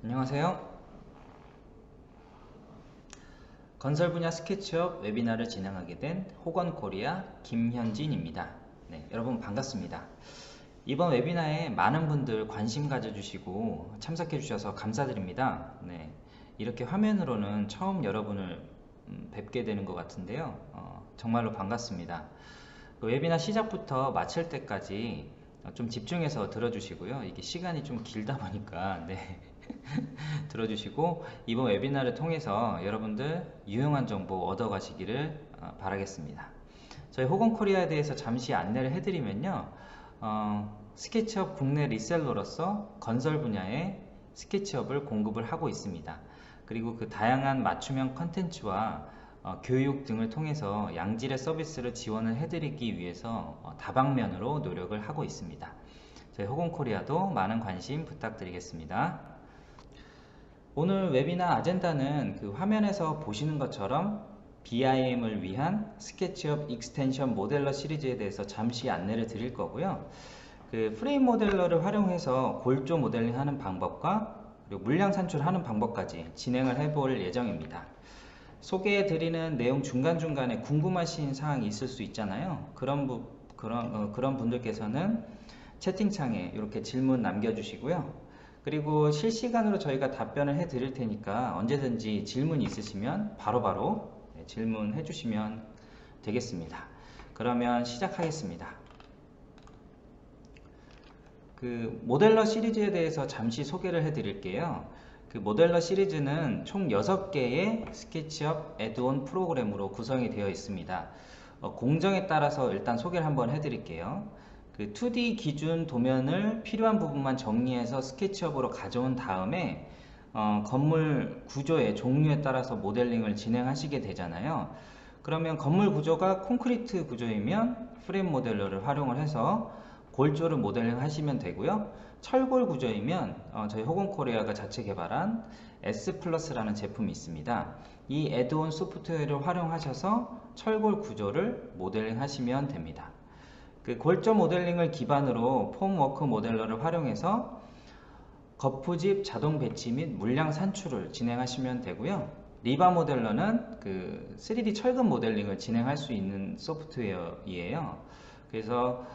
안녕하세요. 건설 분야 스케치업 웨비나를 진행하게 된 호건코리아 김현진입니다. 네, 여러분 반갑습니다. 이번 웨비나에 많은 분들 관심 가져주시고 참석해 주셔서 감사드립니다. 네, 이렇게 화면으로는 처음 여러분을 뵙게 되는 것 같은데요. 정말로 반갑습니다. 그 웨비나 시작부터 마칠 때까지 좀 집중해서 들어주시고요. 이게 시간이 좀 길다 보니까 네. 들어주시고 이번 웨비나를 통해서 여러분들 유용한 정보 얻어 가시기를 바라겠습니다. 저희 호건코리아에 대해서 잠시 안내를 해드리면요, 스케치업 국내 리셀러로서 건설 분야의 스케치업을 공급을 하고 있습니다. 그리고 그 다양한 맞춤형 컨텐츠와 교육 등을 통해서 양질의 서비스를 지원을 해드리기 위해서 다방면으로 노력을 하고 있습니다. 저희 호건코리아도 많은 관심 부탁드리겠습니다. 오늘 웨비나 아젠다는 그 화면에서 보시는 것처럼 BIM을 위한 스케치업 익스텐션 모델러 시리즈에 대해서 잠시 안내를 드릴 거고요. 그 프레임 모델러를 활용해서 골조 모델링 하는 방법과 그리고 물량 산출하는 방법까지 진행을 해볼 예정입니다. 소개해 드리는 내용 중간중간에 궁금하신 사항이 있을 수 있잖아요. 그런 분들께서는 채팅창에 이렇게 질문 남겨주시고요. 그리고 실시간으로 저희가 답변을 해 드릴 테니까 언제든지 질문 있으시면 바로바로 질문해 주시면 되겠습니다. 그러면 시작하겠습니다. 그 모델러 시리즈에 대해서 잠시 소개를 해 드릴게요. 그 모델러 시리즈는 총 6개의 스케치업 애드온 프로그램으로 구성이 되어 있습니다. 공정에 따라서 일단 소개를 한번 해 드릴게요. 그 2D 기준 도면을 필요한 부분만 정리해서 스케치업으로 가져온 다음에 건물 구조의 종류에 따라서 모델링을 진행하시게 되잖아요. 그러면 건물 구조가 콘크리트 구조이면 프레임 모델러를 활용을 해서 골조를 모델링 하시면 되고요. 철골 구조이면 저희 호건코리아가 자체 개발한 S+라는 제품이 있습니다. 이 애드온 소프트웨어를 활용하셔서 철골 구조를 모델링 하시면 됩니다. 그 골조 모델링을 기반으로 폼워크 모델러를 활용해서 거푸집 자동 배치 및 물량 산출을 진행하시면 되고요. 리바 모델러는 그 3D 철근 모델링을 진행할 수 있는 소프트웨어이에요. 그래서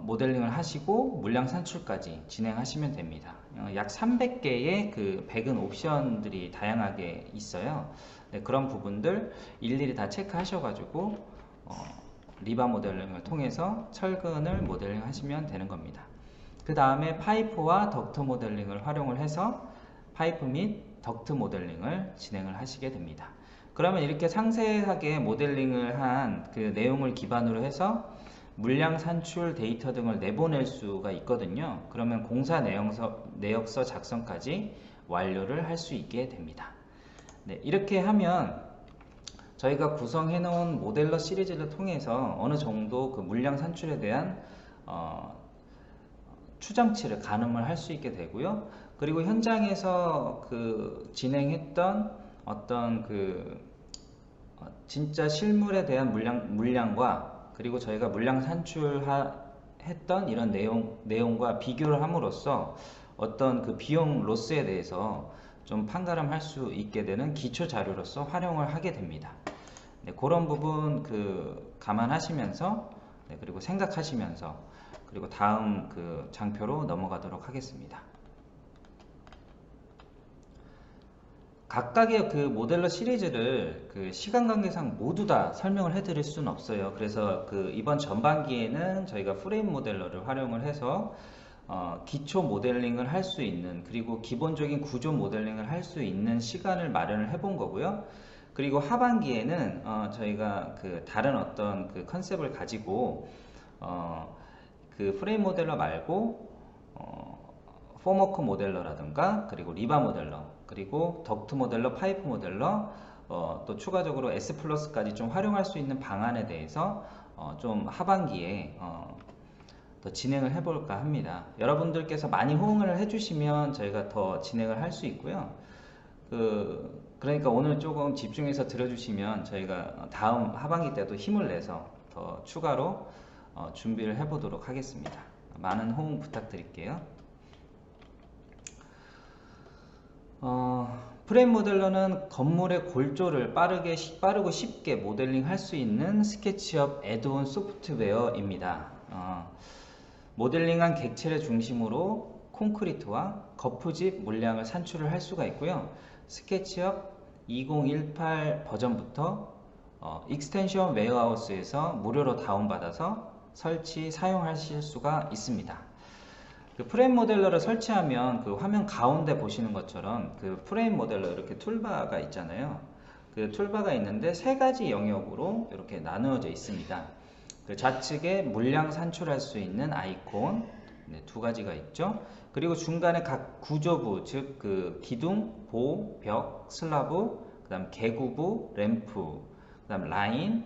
모델링을 하시고 물량 산출까지 진행하시면 됩니다. 약 300개의 그 백은 옵션들이 다양하게 있어요. 네, 그런 부분들 일일이 다 체크하셔가지고 리바 모델링을 통해서 철근을 모델링 하시면 되는 겁니다. 그 다음에 파이프와 덕트 모델링을 활용을 해서 파이프 및 덕트 모델링을 진행을 하시게 됩니다. 그러면 이렇게 상세하게 모델링을 한 그 내용을 기반으로 해서 물량 산출 데이터 등을 내보낼 수가 있거든요. 그러면 공사 내역서 작성까지 완료를 할 수 있게 됩니다. 네, 이렇게 하면 저희가 구성해 놓은 모델러 시리즈를 통해서 어느 정도 그 물량 산출에 대한 추정치를 가늠을 할 수 있게 되고요. 그리고 현장에서 그 진행했던 어떤 그 진짜 실물에 대한 물량과 그리고 저희가 물량 산출했던 이런 내용과 비교를 함으로써 어떤 그 비용 로스에 대해서 좀 판가름할 수 있게 되는 기초 자료로서 활용을 하게 됩니다. 네, 그런 부분 그 감안하시면서 그리고 생각하시면서 그리고 다음 그 장표로 넘어가도록 하겠습니다. 각각의 그 모델러 시리즈를 그 시간 관계상 모두 다 설명을 해드릴 수는 없어요. 그래서 그 이번 전반기에는 저희가 프레임 모델러를 활용을 해서 기초 모델링을 할 수 있는 그리고 기본적인 구조 모델링을 할 수 있는 시간을 마련을 해본 거고요. 그리고 하반기에는 저희가 그 다른 어떤 그 컨셉을 가지고 그 프레임 모델러 말고 폼워크 모델러라든가 그리고 리바 모델러 그리고 덕트 모델러, 파이프 모델러 또 추가적으로 S+까지 좀 활용할 수 있는 방안에 대해서 좀 하반기에 더 진행을 해볼까 합니다. 여러분들께서 많이 호응을 해주시면 저희가 더 진행을 할 수 있고요. 그러니까 오늘 조금 집중해서 들어주시면 저희가 다음 하반기 때도 힘을 내서 더 추가로 준비를 해보도록 하겠습니다. 많은 호응 부탁드릴게요. 프레임 모델러는 건물의 골조를 빠르고 쉽게 모델링 할 수 있는 스케치업 애드온 소프트웨어입니다. 모델링한 객체를 중심으로 콘크리트와 거푸집 물량을 산출을 할 수가 있고요. 스케치업 2018 버전부터 익스텐션 웨어하우스에서 무료로 다운받아서 설치 사용하실 수가 있습니다. 그 프레임 모델러를 설치하면 그 화면 가운데 보시는 것처럼 그 프레임 모델러 이렇게 툴바가 있잖아요. 그 툴바가 있는데 세 가지 영역으로 이렇게 나누어져 있습니다. 그 좌측에 물량 산출할 수 있는 아이콘 두 가지가 있죠. 그리고 중간에 각 구조부, 즉 그 기둥, 보, 벽, 슬라브, 그 다음 개구부, 램프, 그 다음 라인,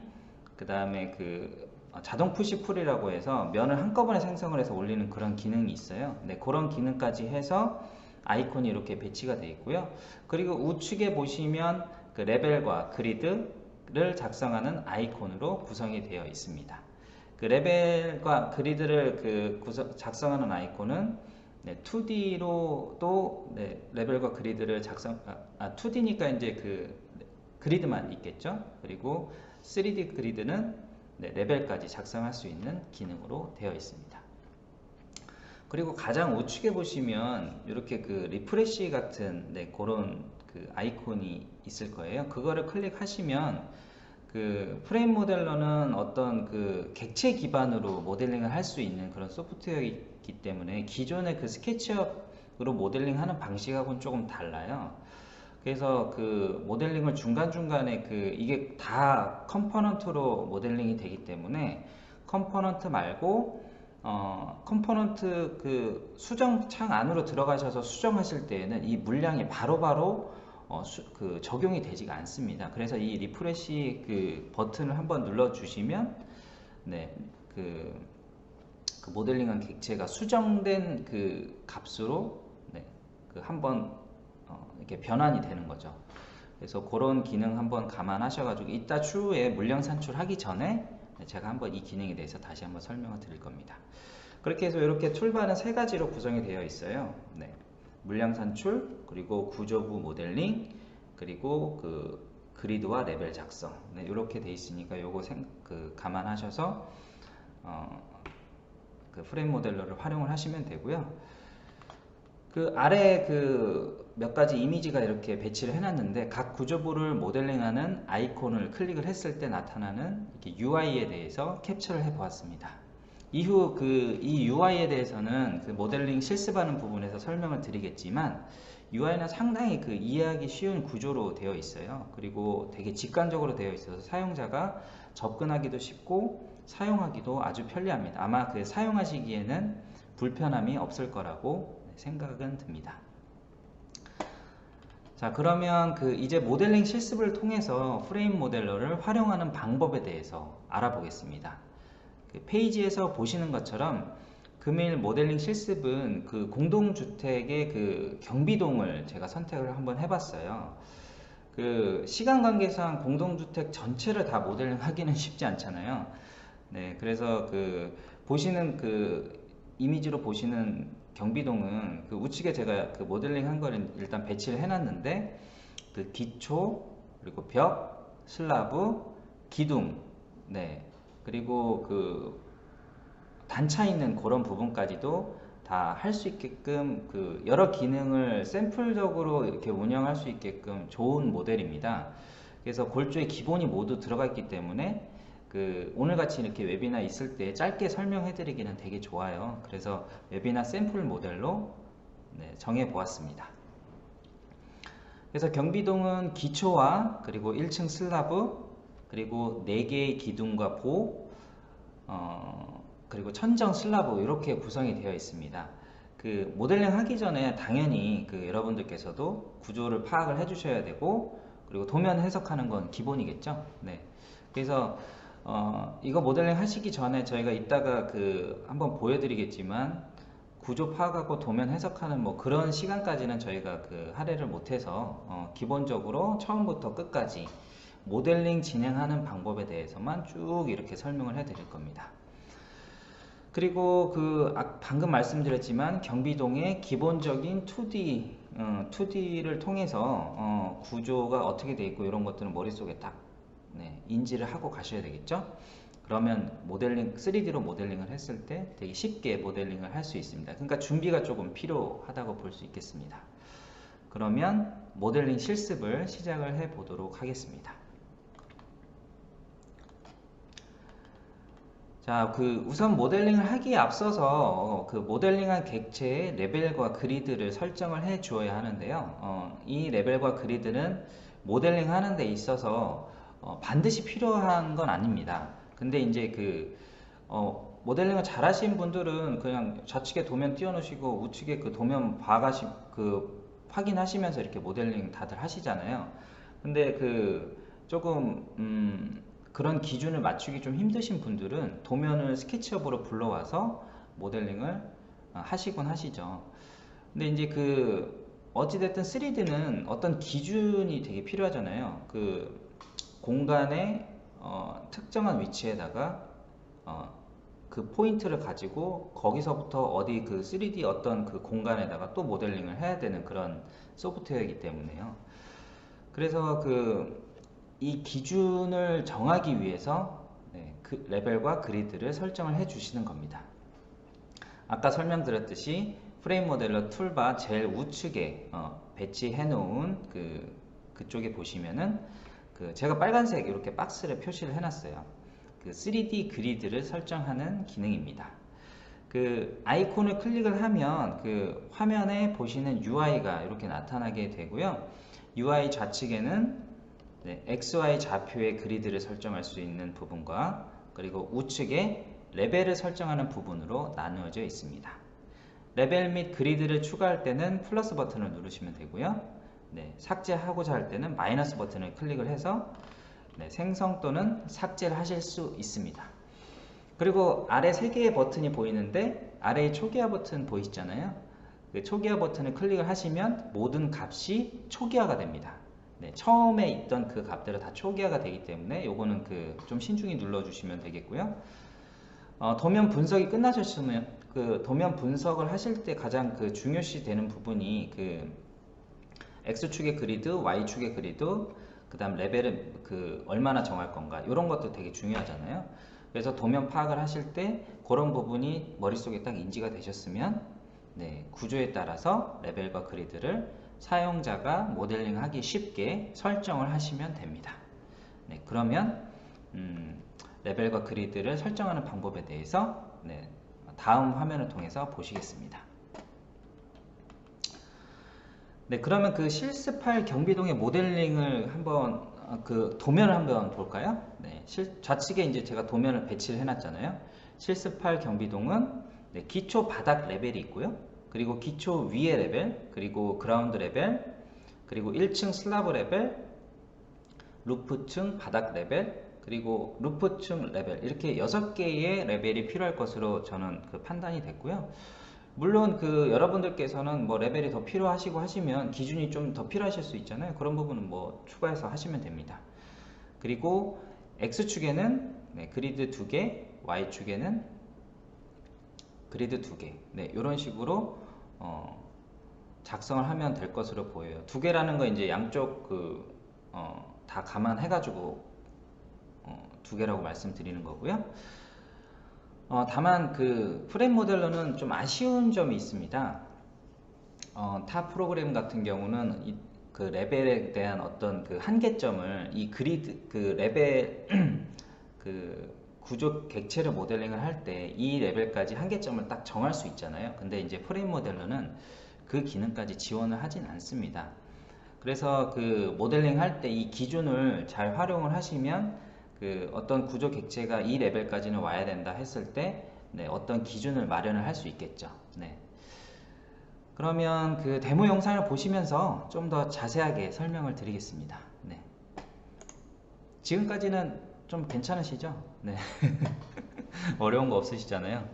그 다음에 그 자동 푸시풀이라고 해서 면을 한꺼번에 생성을 해서 올리는 그런 기능이 있어요. 네, 그런 기능까지 해서 아이콘이 이렇게 배치가 되어 있고요. 그리고 우측에 보시면 그 레벨과 그리드를 작성하는 아이콘으로 구성이 되어 있습니다. 그 레벨과 그리드를 작성하는 아이콘은 2D로도 레벨과 그리드를 2D니까 이제 그 그리드만 있겠죠. 그리고 3D 그리드는 레벨까지 작성할 수 있는 기능으로 되어 있습니다. 그리고 가장 우측에 보시면 이렇게 그 리프레시 같은 그런 그 아이콘이 있을 거예요. 그거를 클릭하시면 그 프레임 모델러는 어떤 그 객체 기반으로 모델링을 할 수 있는 그런 소프트웨어이기 때문에 기존의 그 스케치업으로 모델링하는 방식하고는 조금 달라요. 그래서 그 모델링을 중간중간에 이게 다 컴포넌트로 모델링이 되기 때문에 컴포넌트 말고 컴포넌트 그 수정창 안으로 들어가셔서 수정하실 때에는 이 물량이 바로바로 그 적용이 되지가 않습니다. 그래서 이 리프레시 그 버튼을 한번 눌러 주시면 그 모델링한 객체가 수정된 그 값으로 그 한번 이렇게 변환이 되는 거죠. 그래서 그런 기능 한번 감안하셔가지고 이따 추후에 물량 산출하기 전에 제가 한번 이 기능에 대해서 다시 한번 설명을 드릴 겁니다. 그렇게 해서 이렇게 툴바는 세 가지로 구성이 되어 있어요. 물량 산출, 그리고 구조부 모델링, 그리고 그 그리드와 레벨 작성. 이렇게 되어 있으니까 요거 감안하셔서 그 프레임 모델러를 활용을 하시면 되고요. 그 아래 그 몇 가지 이미지가 이렇게 배치를 해놨는데 각 구조부를 모델링하는 아이콘을 클릭을 했을 때 나타나는 이렇게 UI에 대해서 캡처를 해 보았습니다. 이후 이 UI에 대해서는 그 모델링 실습하는 부분에서 설명을 드리겠지만 UI는 상당히 그 이해하기 쉬운 구조로 되어 있어요. 그리고 되게 직관적으로 되어 있어서 사용자가 접근하기도 쉽고 사용하기도 아주 편리합니다. 아마 그 사용하시기에는 불편함이 없을 거라고 생각은 듭니다. 자, 그러면 이제 모델링 실습을 통해서 프레임 모델러를 활용하는 방법에 대해서 알아보겠습니다. 그 페이지에서 보시는 것처럼 금일 모델링 실습은 그 공동주택의 그 경비동을 제가 선택을 한번 해봤어요. 그 시간 관계상 공동주택 전체를 다 모델링 하기는 쉽지 않잖아요. 그래서 보시는 이미지로 보시는 경비동은 그 우측에 제가 그 모델링 한 거를 일단 배치를 해놨는데 그 기초, 그리고 벽, 슬라브, 기둥, 그리고 그 단차 있는 그런 부분까지도 다 할 수 있게끔 그 여러 기능을 샘플적으로 이렇게 운영할 수 있게끔 좋은 모델입니다. 그래서 골조의 기본이 모두 들어가 있기 때문에 오늘같이 이렇게 웨비나 있을 때 짧게 설명해 드리기는 되게 좋아요. 그래서 웨비나 샘플 모델로 정해 보았습니다. 그래서 경비동은 기초와 그리고 1층 슬라브, 그리고 4개의 기둥과 보, 그리고 천정 슬라브 이렇게 구성이 되어 있습니다. 그 모델링 하기 전에 당연히 여러분들께서도 구조를 파악을 해 주셔야 되고, 그리고 도면 해석하는 건 기본이겠죠. 그래서 이거 모델링 하시기 전에 저희가 이따가 한번 보여드리겠지만 구조 파악하고 도면 해석하는 뭐 그런 시간까지는 저희가 할애를 못해서 기본적으로 처음부터 끝까지 모델링 진행하는 방법에 대해서만 쭉 이렇게 설명을 해 드릴 겁니다. 그리고 방금 말씀드렸지만 경비동의 기본적인 2D를 통해서 구조가 어떻게 되어 있고 이런 것들은 머릿속에 딱 인지를 하고 가셔야 되겠죠. 그러면 3D로 모델링을 했을 때 되게 쉽게 모델링을 할 수 있습니다. 그러니까 준비가 조금 필요하다고 볼 수 있겠습니다. 그러면 모델링 실습을 시작을 해 보도록 하겠습니다. 자, 우선 모델링을 하기에 앞서서 모델링한 객체의 레벨과 그리드를 설정을 해 주어야 하는데요. 이 레벨과 그리드는 모델링 하는 데 있어서 반드시 필요한 건 아닙니다. 근데 이제 모델링을 잘 하신 분들은 그냥 좌측에 도면 띄워놓으시고 우측에 도면 확인하시면서 이렇게 모델링 다들 하시잖아요. 근데 조금 그런 기준을 맞추기 좀 힘드신 분들은 도면을 스케치업으로 불러와서 모델링을 하시곤 하시죠. 근데 이제 어찌됐든 3D는 어떤 기준이 되게 필요하잖아요. 공간의 특정한 위치에다가 그 포인트를 가지고 거기서부터 어디 3D 어떤 공간에다가 또 모델링을 해야 되는 그런 소프트웨어이기 때문에요. 그래서 이 기준을 정하기 위해서 그 레벨과 그리드를 설정을 해 주시는 겁니다. 아까 설명드렸듯이 프레임 모델러 툴바 제일 우측에 배치해 놓은 그쪽에 보시면은 제가 빨간색 이렇게 박스를 표시를 해 놨어요. 3D 그리드를 설정하는 기능입니다. 아이콘을 클릭을 하면 화면에 보시는 UI가 이렇게 나타나게 되고요. UI 좌측에는 XY 좌표의 그리드를 설정할 수 있는 부분과 그리고 우측에 레벨을 설정하는 부분으로 나누어져 있습니다. 레벨 및 그리드를 추가할 때는 플러스 버튼을 누르시면 되고요. 삭제하고자 할 때는 마이너스 버튼을 클릭을 해서 생성 또는 삭제를 하실 수 있습니다. 그리고 아래 3개의 버튼이 보이는데 아래에 초기화 버튼 보이시잖아요. 초기화 버튼을 클릭을 하시면 모든 값이 초기화가 됩니다. 처음에 있던 값들은 다 초기화가 되기 때문에 요거는 좀 신중히 눌러주시면 되겠고요. 도면 분석이 끝나셨으면 도면 분석을 하실 때 가장 중요시 되는 부분이 X축의 그리드, Y축의 그리드, 그 다음 레벨을 얼마나 정할 건가 이런 것도 되게 중요하잖아요. 그래서 도면 파악을 하실 때 그런 부분이 머릿속에 딱 인지가 되셨으면 구조에 따라서 레벨과 그리드를 사용자가 모델링 하기 쉽게 설정을 하시면 됩니다. 그러면 레벨과 그리드를 설정하는 방법에 대해서 다음 화면을 통해서 보시겠습니다. 그러면 실습할 경비동의 모델링을 한번 도면을 한번 볼까요? 좌측에 이제 제가 도면을 배치를 해놨잖아요. 실습할 경비동은 기초 바닥 레벨이 있고요. 그리고 기초 위에 레벨, 그리고 그라운드 레벨, 그리고 1층 슬라브 레벨, 루프층 바닥 레벨, 그리고 루프층 레벨, 이렇게 6개의 레벨이 필요할 것으로 저는 판단이 됐고요. 물론 여러분들께서는 레벨이 더 필요하시고 하시면 기준이 좀 더 필요하실 수 있잖아요. 그런 부분은 추가해서 하시면 됩니다. 그리고 X축에는 그리드 2개, Y축에는 그리드 2개, 이런 식으로 작성을 하면 될 것으로 보여요. 2개라는 거 이제 양쪽 다 감안해 가지고 2개라고 말씀드리는 거고요. 다만 프레임 모델러는 좀 아쉬운 점이 있습니다. 타 프로그램 같은 경우는 레벨에 대한 어떤 한계점을 이 그리드 레벨 구조 객체를 모델링을 할 때 이 레벨까지 한계점을 딱 정할 수 있잖아요. 근데 이제 프레임 모델러는 그 기능까지 지원을 하진 않습니다. 그래서 모델링 할 때 이 기준을 잘 활용을 하시면 어떤 구조 객체가 이 레벨까지는 와야 된다 했을 때 어떤 기준을 마련을 할 수 있겠죠. 그러면 데모 영상을 보시면서 좀 더 자세하게 설명을 드리겠습니다. 지금까지는 좀 괜찮으시죠? 어려운 거 없으시잖아요.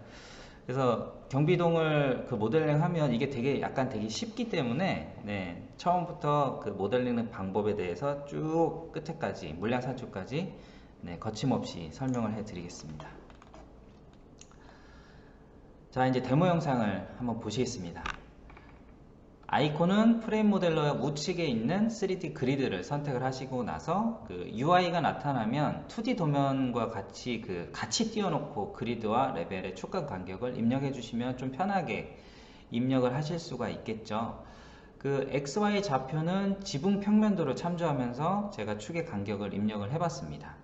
그래서 경비동을 모델링 하면 이게 약간 되게 쉽기 때문에 처음부터 모델링 방법에 대해서 쭉 끝에까지 물량 산출까지 거침없이 설명을 해 드리겠습니다. 자, 이제 데모 영상을 한번 보시겠습니다. 아이콘은 프레임 모델러 우측에 있는 3D 그리드를 선택을 하시고 나서 그 UI가 나타나면 2D 도면과 같이 띄워놓고 그리드와 레벨의 축과 간격을 입력해 주시면 좀 편하게 입력을 하실 수가 있겠죠. 그 XY 좌표는 지붕 평면도를 참조하면서 제가 축의 간격을 입력을 해봤습니다.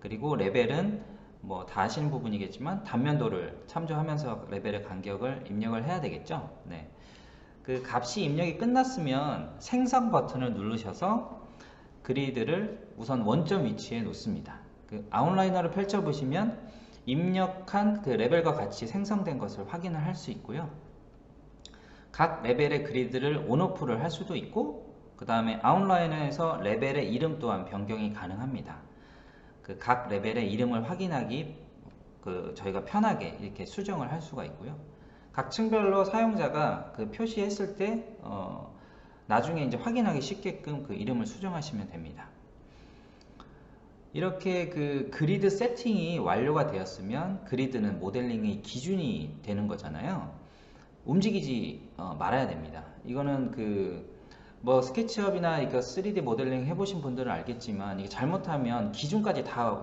그리고 레벨은 뭐 다 아시는 부분이겠지만 단면도를 참조하면서 레벨의 간격을 입력을 해야 되겠죠. 네. 그 값이 입력이 끝났으면 생성 버튼을 누르셔서 그리드를 우선 원점 위치에 놓습니다. 그 아웃라이너를 펼쳐 보시면 입력한 그 레벨과 같이 생성된 것을 확인을 할 수 있고요. 각 레벨의 그리드를 온오프를 할 수도 있고, 그 다음에 아웃라이너에서 레벨의 이름 또한 변경이 가능합니다. 그 각 레벨의 이름을 확인하기 저희가 편하게 이렇게 수정을 할 수가 있고요. 각 층별로 사용자가 그 표시했을 때 나중에 이제 확인하기 쉽게끔 그 이름을 수정하시면 됩니다. 이렇게 그 그리드 세팅이 완료가 되었으면 그리드는 모델링의 기준이 되는 거잖아요. 움직이지 말아야 됩니다. 이거는 뭐 스케치업이나 이거 3D 모델링 해보신 분들은 알겠지만 이게 잘못하면 기준까지 다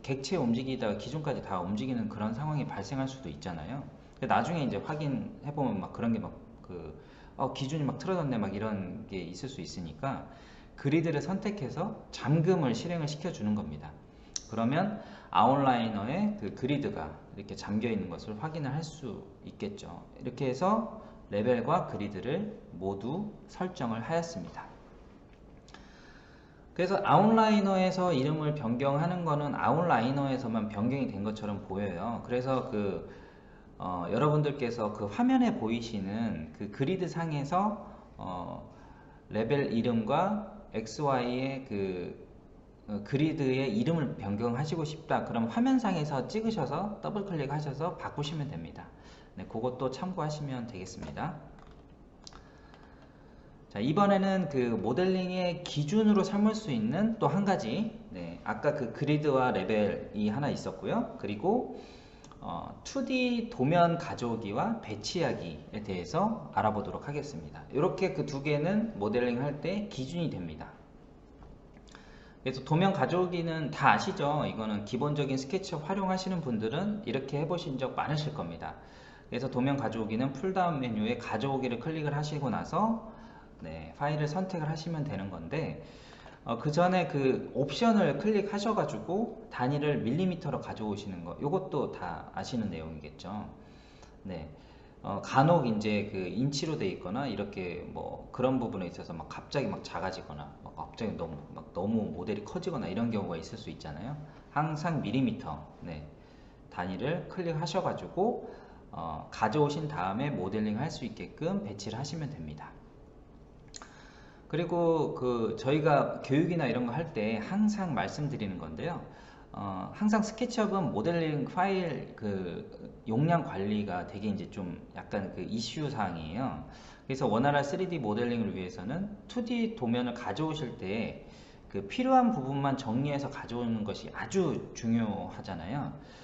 객체 움직이다가 기준까지 다 움직이는 그런 상황이 발생할 수도 있잖아요. 나중에 이제 확인해보면 막 그런 게 기준이 막 틀어졌네 막 이런 게 있을 수 있으니까 그리드를 선택해서 잠금을 실행을 시켜주는 겁니다. 그러면 아웃라이너에 그 그리드가 이렇게 잠겨 있는 것을 확인을 할 수 있겠죠. 이렇게 해서 레벨과 그리드를 모두 설정을 하였습니다. 그래서 아웃라이너에서 이름을 변경하는 거는 아웃라이너에서만 변경이 된 것처럼 보여요. 그래서 여러분들께서 그 화면에 보이시는 그 그리드 상에서 레벨 이름과 XY의 그리드의 이름을 변경하시고 싶다. 그럼 화면상에서 찍으셔서 더블 클릭하셔서 바꾸시면 됩니다. 네, 그것도 참고하시면 되겠습니다. 자, 이번에는 그 모델링의 기준으로 삼을 수 있는 또 한 가지, 네, 아까 그 그리드와 레벨이 하나 있었고요. 그리고 2D 도면 가져오기와 배치하기에 대해서 알아보도록 하겠습니다. 이렇게 그 두 개는 모델링 할 때 기준이 됩니다. 그래서 도면 가져오기는 다 아시죠? 이거는 기본적인 스케치업 활용하시는 분들은 이렇게 해보신 적 많으실 겁니다. 그래서 도면 가져오기는 풀다운 메뉴에 가져오기를 클릭을 하시고 나서 파일을 선택을 하시면 되는 건데 그 전에 그 옵션을 클릭하셔가지고 단위를 밀리미터로 가져오시는 거, 이것도 다 아시는 내용이겠죠. 네. 간혹 이제 그 인치로 돼 있거나 이렇게 뭐 그런 부분에 있어서 막 갑자기 막 작아지거나 막 갑자기 너무 모델이 커지거나 이런 경우가 있을 수 있잖아요. 항상 밀리미터 단위를 클릭하셔가지고 가져오신 다음에 모델링 할 수 있게끔 배치를 하시면 됩니다. 그리고 저희가 교육이나 이런 거 할 때 항상 말씀드리는 건데요. 항상 스케치업은 모델링 파일 용량 관리가 되게 이제 좀 약간 이슈 사항이에요. 그래서 원활한 3D 모델링을 위해서는 2D 도면을 가져오실 때 필요한 부분만 정리해서 가져오는 것이 아주 중요하잖아요.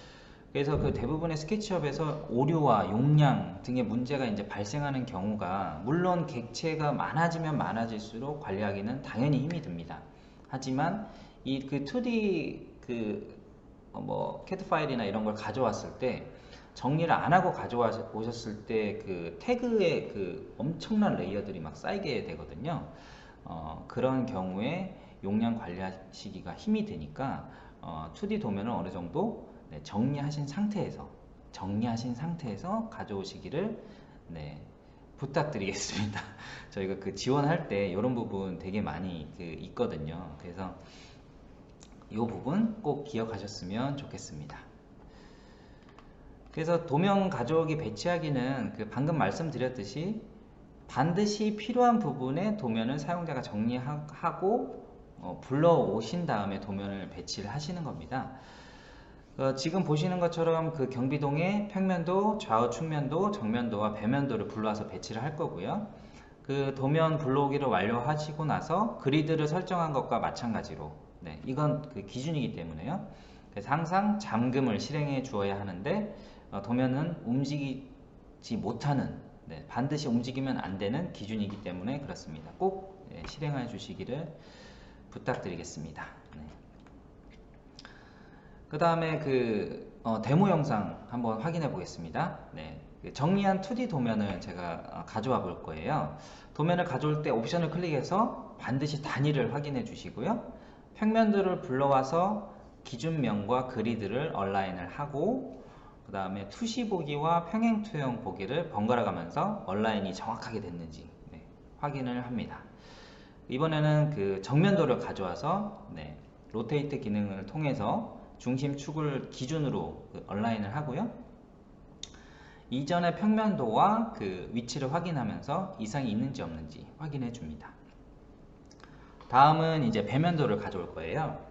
그래서 대부분의 스케치업에서 오류와 용량 등의 문제가 이제 발생하는 경우가, 물론 객체가 많아지면 많아질수록 관리하기는 당연히 힘이 듭니다. 하지만 이 2D CAD 파일이나 이런 걸 가져왔을 때 정리를 안 하고 가져오셨을 때 태그에 엄청난 레이어들이 막 쌓이게 되거든요. 그런 경우에 용량 관리하시기가 힘이 드니까 2D 도면을 어느 정도 정리하신 상태에서 가져오시기를 부탁드리겠습니다. 저희가 지원할 때 이런 부분 되게 많이 있거든요. 그래서 이 부분 꼭 기억하셨으면 좋겠습니다. 그래서 도면 가져오기 배치하기는 방금 말씀드렸듯이 반드시 필요한 부분에 도면을 사용자가 정리하고 불러오신 다음에 도면을 배치를 하시는 겁니다. 지금 보시는 것처럼 경비동의 평면도, 좌우 측면도, 정면도와 배면도를 불러와서 배치를 할 거고요. 도면 불러오기를 완료하시고 나서 그리드를 설정한 것과 마찬가지로 이건 기준이기 때문에요. 그래서 항상 잠금을 실행해 주어야 하는데 도면은 움직이지 못하는, 반드시 움직이면 안 되는 기준이기 때문에 그렇습니다. 꼭 실행해 주시기를 부탁드리겠습니다. 그 다음에 데모 영상 한번 확인해 보겠습니다. 그 정리한 2D 도면을 제가 가져와 볼 거예요. 도면을 가져올 때 옵션을 클릭해서 반드시 단위를 확인해 주시고요. 평면도를 불러와서 기준면과 그리드를 얼라인을 하고, 그 다음에 투시 보기와 평행 투영 보기를 번갈아 가면서 얼라인이 정확하게 됐는지 확인을 합니다. 이번에는 그 정면도를 가져와서 로테이트 기능을 통해서 중심축을 기준으로 얼라인을 하고요. 이전의 평면도와 그 위치를 확인하면서 이상이 있는지 없는지 확인해 줍니다. 다음은 이제 배면도를 가져올 거예요.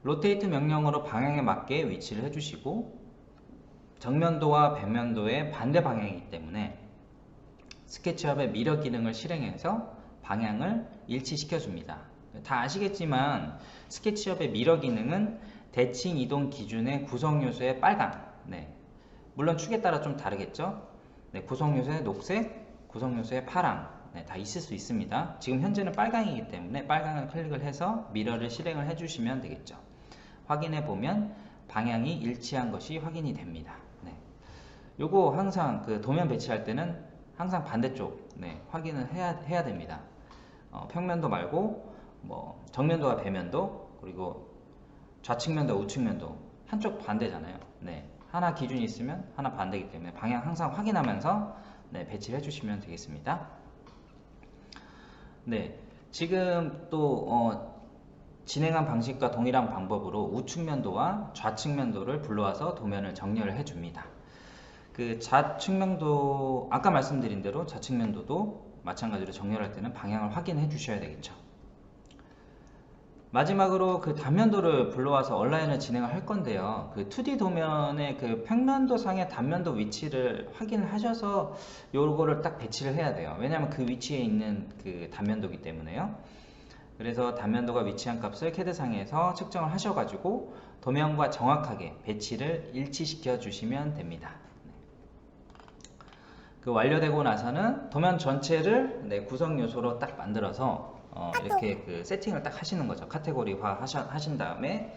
로테이트 명령으로 방향에 맞게 위치를 해주시고, 정면도와 배면도의 반대 방향이기 때문에 스케치업의 미러 기능을 실행해서 방향을 일치시켜 줍니다. 다 아시겠지만 스케치업의 미러 기능은 대칭 이동 기준의 구성 요소의 빨강, 물론 축에 따라 좀 다르겠죠. 구성 요소의 녹색, 구성 요소의 파랑, 다 있을 수 있습니다. 지금 현재는 빨강이기 때문에 빨강을 클릭을 해서 미러를 실행을 해주시면 되겠죠. 확인해 보면 방향이 일치한 것이 확인이 됩니다. 요거 항상 그 도면 배치할 때는 항상 반대쪽 확인을 해야 됩니다. 평면도 말고 뭐 정면도와 배면도, 그리고 좌측면도 우측면도 한쪽 반대잖아요. 하나 기준이 있으면 하나 반대이기 때문에 방향 항상 확인하면서 배치를 해주시면 되겠습니다. 지금 또 진행한 방식과 동일한 방법으로 우측면도와 좌측면도를 불러와서 도면을 정렬을 해줍니다. 그 좌측면도, 아까 말씀드린 대로 좌측면도도 마찬가지로 정렬할 때는 방향을 확인해 주셔야 되겠죠. 마지막으로 그 단면도를 불러와서 얼라인을 진행을 할 건데요. 그 2D 도면의 그 평면도 상의 단면도 위치를 확인을 하셔서 요거를 딱 배치를 해야 돼요. 왜냐하면 그 위치에 있는 그 단면도이기 때문에요. 그래서 단면도가 위치한 값을 캐드상에서 측정을 하셔가지고 도면과 정확하게 배치를 일치시켜 주시면 됩니다. 그 완료되고 나서는 도면 전체를 구성 요소로 딱 만들어서 이렇게 그 세팅을 딱 하시는 거죠. 카테고리화 하신 다음에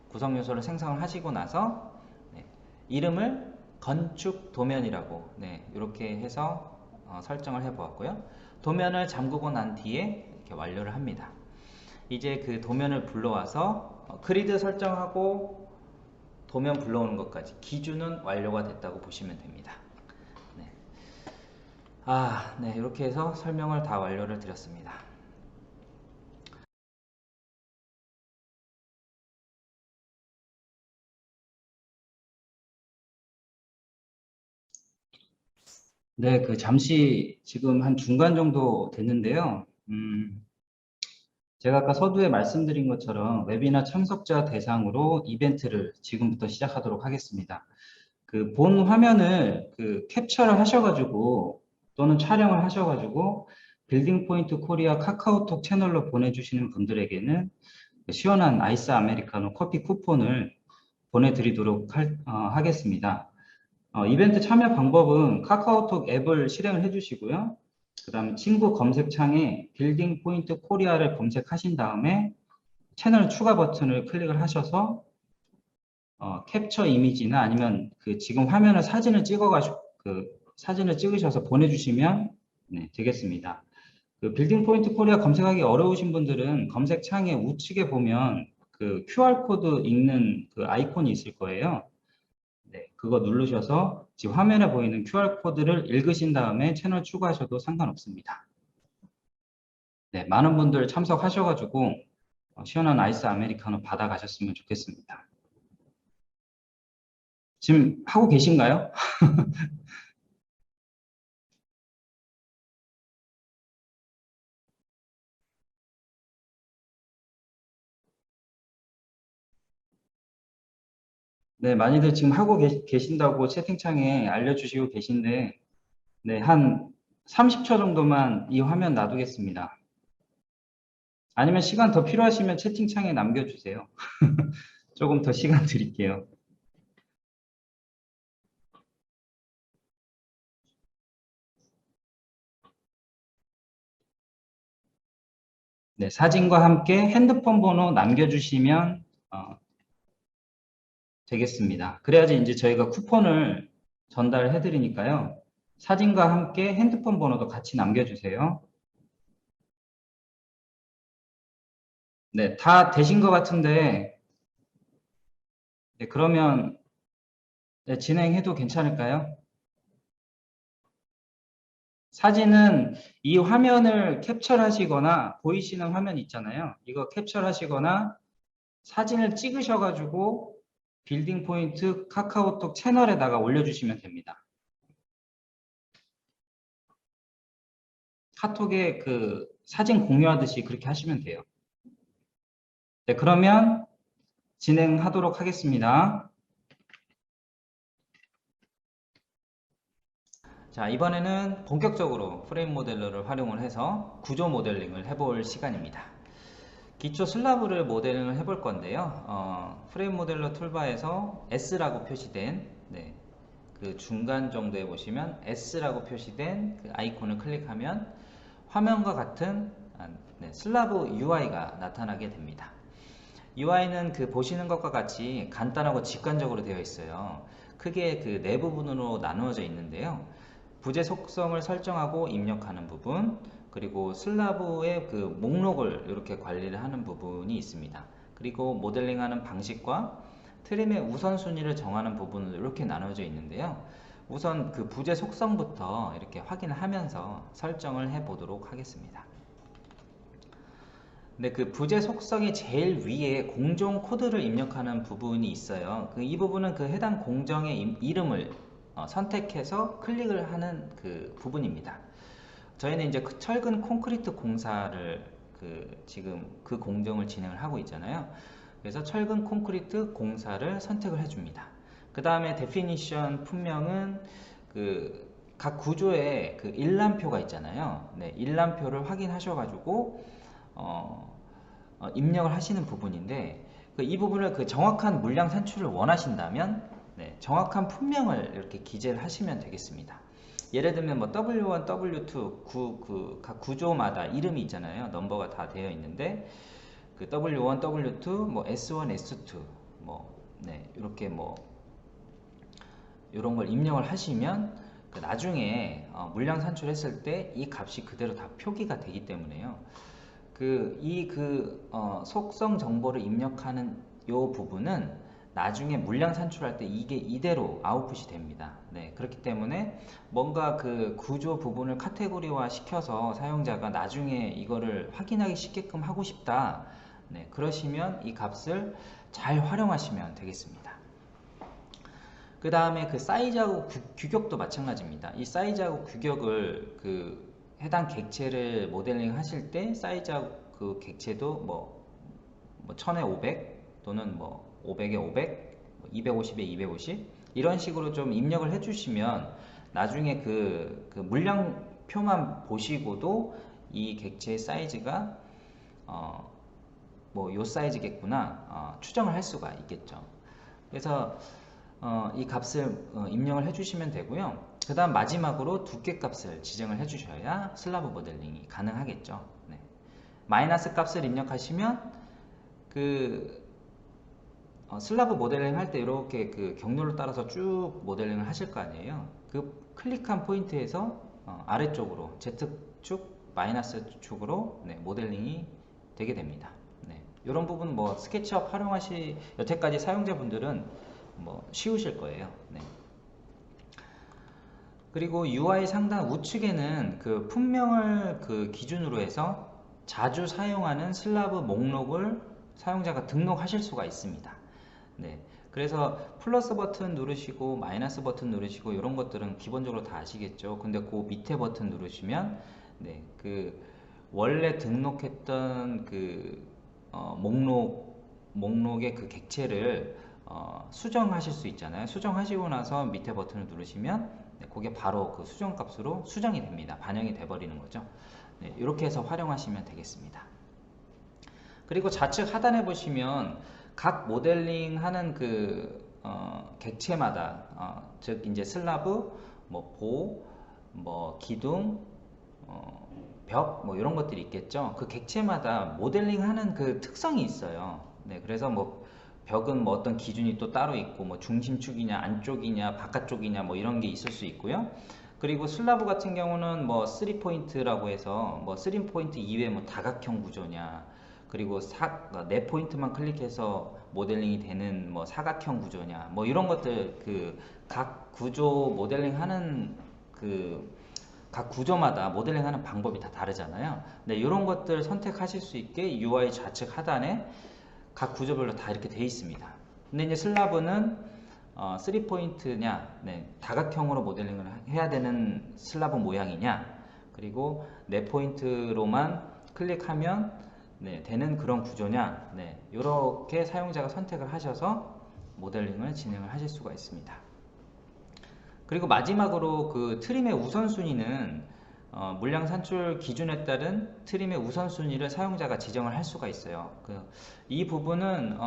구성 요소를 생성을 하시고 나서 이름을 건축 도면이라고 이렇게 해서 설정을 해 보았고요. 도면을 잠그고 난 뒤에 이렇게 완료를 합니다. 이제 그 도면을 불러와서 그리드 설정하고 도면 불러오는 것까지 기준은 완료가 됐다고 보시면 됩니다. 이렇게 해서 설명을 다 완료를 드렸습니다. 잠시 지금 한 중간 정도 됐는데요. 제가 아까 서두에 말씀드린 것처럼 웨비나 참석자 대상으로 이벤트를 지금부터 시작하도록 하겠습니다. 그 본 화면을 캡처를 하셔가지고 또는 촬영을 하셔가지고 빌딩 포인트 코리아 카카오톡 채널로 보내주시는 분들에게는 시원한 아이스 아메리카노 커피 쿠폰을 보내드리도록 하겠습니다. 이벤트 참여 방법은 카카오톡 앱을 실행을 해주시고요. 그 다음에 친구 검색창에 빌딩 포인트 코리아를 검색하신 다음에 채널 추가 버튼을 클릭을 하셔서 캡처 이미지나 아니면 지금 화면을 사진을 찍어가지고 사진을 찍으셔서 보내주시면 되겠습니다. 빌딩 포인트 코리아 검색하기 어려우신 분들은 검색창에 우측에 보면 QR코드 읽는 아이콘이 있을 거예요. 그거 누르셔서 지금 화면에 보이는 QR코드를 읽으신 다음에 채널 추가하셔도 상관없습니다. 많은 분들 참석하셔가지고 시원한 아이스 아메리카노 받아가셨으면 좋겠습니다. 지금 하고 계신가요? 많이들 지금 하고 계신다고 채팅창에 알려주시고 계신데, 한 30초 정도만 이 화면 놔두겠습니다. 아니면 시간 더 필요하시면 채팅창에 남겨주세요. 조금 더 시간 드릴게요. 네, 사진과 함께 핸드폰 번호 남겨주시면 되겠습니다. 그래야지 이제 저희가 쿠폰을 전달해 드리니까요. 사진과 함께 핸드폰 번호도 같이 남겨주세요. 네, 다 되신 것 같은데, 네, 그러면 네, 진행해도 괜찮을까요? 사진은 이 화면을 캡처하시거나 보이시는 화면 있잖아요. 이거 캡처하시거나 사진을 찍으셔가지고 빌딩 포인트 카카오톡 채널에다가 올려주시면 됩니다. 카톡에 그 사진 공유하듯이 그렇게 하시면 돼요. 네, 그러면 진행하도록 하겠습니다. 자, 이번에는 본격적으로 프레임 모델러를 활용을 해서 구조 모델링을 해볼 시간입니다. 기초 슬라브를 모델링을 해볼 건데요. 프레임 모델러 툴바에서 S라고 표시된 그 중간 정도에 보시면 S라고 표시된 그 아이콘을 클릭하면 화면과 같은 슬라브 UI가 나타나게 됩니다. UI는 그 보시는 것과 같이 간단하고 직관적으로 되어 있어요. 크게 그 네 부분으로 나누어져 있는데요. 부재 속성을 설정하고 입력하는 부분, 그리고 슬라브의 그 목록을 이렇게 관리를 하는 부분이 있습니다. 그리고 모델링하는 방식과 트림의 우선순위를 정하는 부분으로 이렇게 나눠져 있는데요. 우선 그 부재 속성부터 이렇게 확인을 하면서 설정을 해 보도록 하겠습니다. 근데 그 부재 속성이 제일 위에 공정 코드를 입력하는 부분이 있어요. 이 부분은 그 해당 공정의 이름을 선택해서 클릭을 하는 그 부분입니다. 저희는 이제 그 철근 콘크리트 공사를 지금 그 공정을 진행을 하고 있잖아요. 그래서 철근 콘크리트 공사를 선택을 해줍니다. 그 다음에 데피니션 품명은 그 각 구조에 그 일람표가 있잖아요. 네, 일람표를 확인하셔가지고 입력을 하시는 부분인데 이 부분을 그 정확한 물량 산출을 원하신다면 정확한 품명을 이렇게 기재를 하시면 되겠습니다. 예를 들면 뭐 W1, W2 각 구조마다 이름이 있잖아요. 넘버가 다 되어 있는데 그 W1, W2, 뭐 S1, S2 뭐 이렇게 뭐 이런 걸 입력을 하시면 나중에 물량 산출했을 때 이 값이 그대로 다 표기가 되기 때문에요. 속성 정보를 입력하는 이 부분은 나중에 물량 산출할 때 이게 이대로 아웃풋이 됩니다. 네, 그렇기 때문에 뭔가 그 구조 부분을 카테고리화 시켜서 사용자가 나중에 이거를 확인하기 쉽게끔 하고 싶다. 네, 그러시면 이 값을 잘 활용하시면 되겠습니다. 그 다음에 그 사이즈하고 규격도 마찬가지입니다. 이 사이즈하고 규격을 해당 객체를 모델링 하실 때 사이즈하고 그 객체도 뭐 1000에 500 또는 뭐 500에 500, 250에 250 이런 식으로 좀 입력을 해주시면 나중에 그 물량표만 보시고도 이 객체의 사이즈가 뭐 요 사이즈겠구나 추정을 할 수가 있겠죠. 그래서 이 값을 입력을 해주시면 되고요. 그 다음 마지막으로 두께 값을 지정을 해주셔야 슬라브 모델링이 가능하겠죠. 네. 마이너스 값을 입력하시면 슬라브 모델링 할 때 이렇게 그 경로를 따라서 쭉 모델링을 하실 거 아니에요. 그 클릭한 포인트에서 아래쪽으로 Z축, 마이너스 축으로 모델링이 되게 됩니다. 이런 부분 뭐 스케치업 여태까지 사용자분들은 뭐 쉬우실 거예요. 그리고 UI 상단 우측에는 그 품명을 기준으로 해서 자주 사용하는 슬라브 목록을 사용자가 등록하실 수가 있습니다. 그래서 플러스 버튼 누르시고 마이너스 버튼 누르시고 이런 것들은 기본적으로 다 아시겠죠. 근데 그 밑에 버튼 누르시면 원래 등록했던 목록의 그 객체를 수정하실 수 있잖아요. 수정하시고 나서 밑에 버튼을 누르시면 그게 바로 그 수정 값으로 수정이 됩니다. 반영이 돼 버리는 거죠. 이렇게 해서 활용하시면 되겠습니다. 그리고 좌측 하단에 보시면 각 모델링 하는 객체마다 즉 이제 슬라브, 뭐 기둥, 벽, 뭐 이런 것들이 있겠죠. 그 객체마다 모델링하는 그 특성이 있어요. 네, 그래서 뭐 벽은 뭐 어떤 기준이 또 따로 있고, 뭐 중심축이냐, 안쪽이냐, 바깥쪽이냐, 뭐 이런 게 있을 수 있고요. 그리고 슬라브 같은 경우는 뭐 3포인트라고 해서 뭐 3포인트 이외에 뭐 다각형 구조냐, 그리고 4포인트만 클릭해서 모델링이 되는 뭐 사각형 구조냐, 뭐 이런 것들 그 각 구조 모델링 하는 그 각 구조마다 모델링하는 방법이 다 다르잖아요. 네, 이런 것들 선택하실 수 있게 UI 좌측 하단에 각 구조별로 다 이렇게 돼 있습니다. 근데 이제 슬라브는 3포인트냐, 네, 다각형으로 모델링을 해야 되는 슬라브 모양이냐, 그리고 4포인트로만 클릭하면 네, 되는 그런 구조냐, 네, 이렇게 사용자가 선택을 하셔서 모델링을 진행을 하실 수가 있습니다. 그리고 마지막으로 그 트림의 우선순위는 물량 산출 기준에 따른 트림의 우선순위를 사용자가 지정을 할 수가 있어요. 이 부분은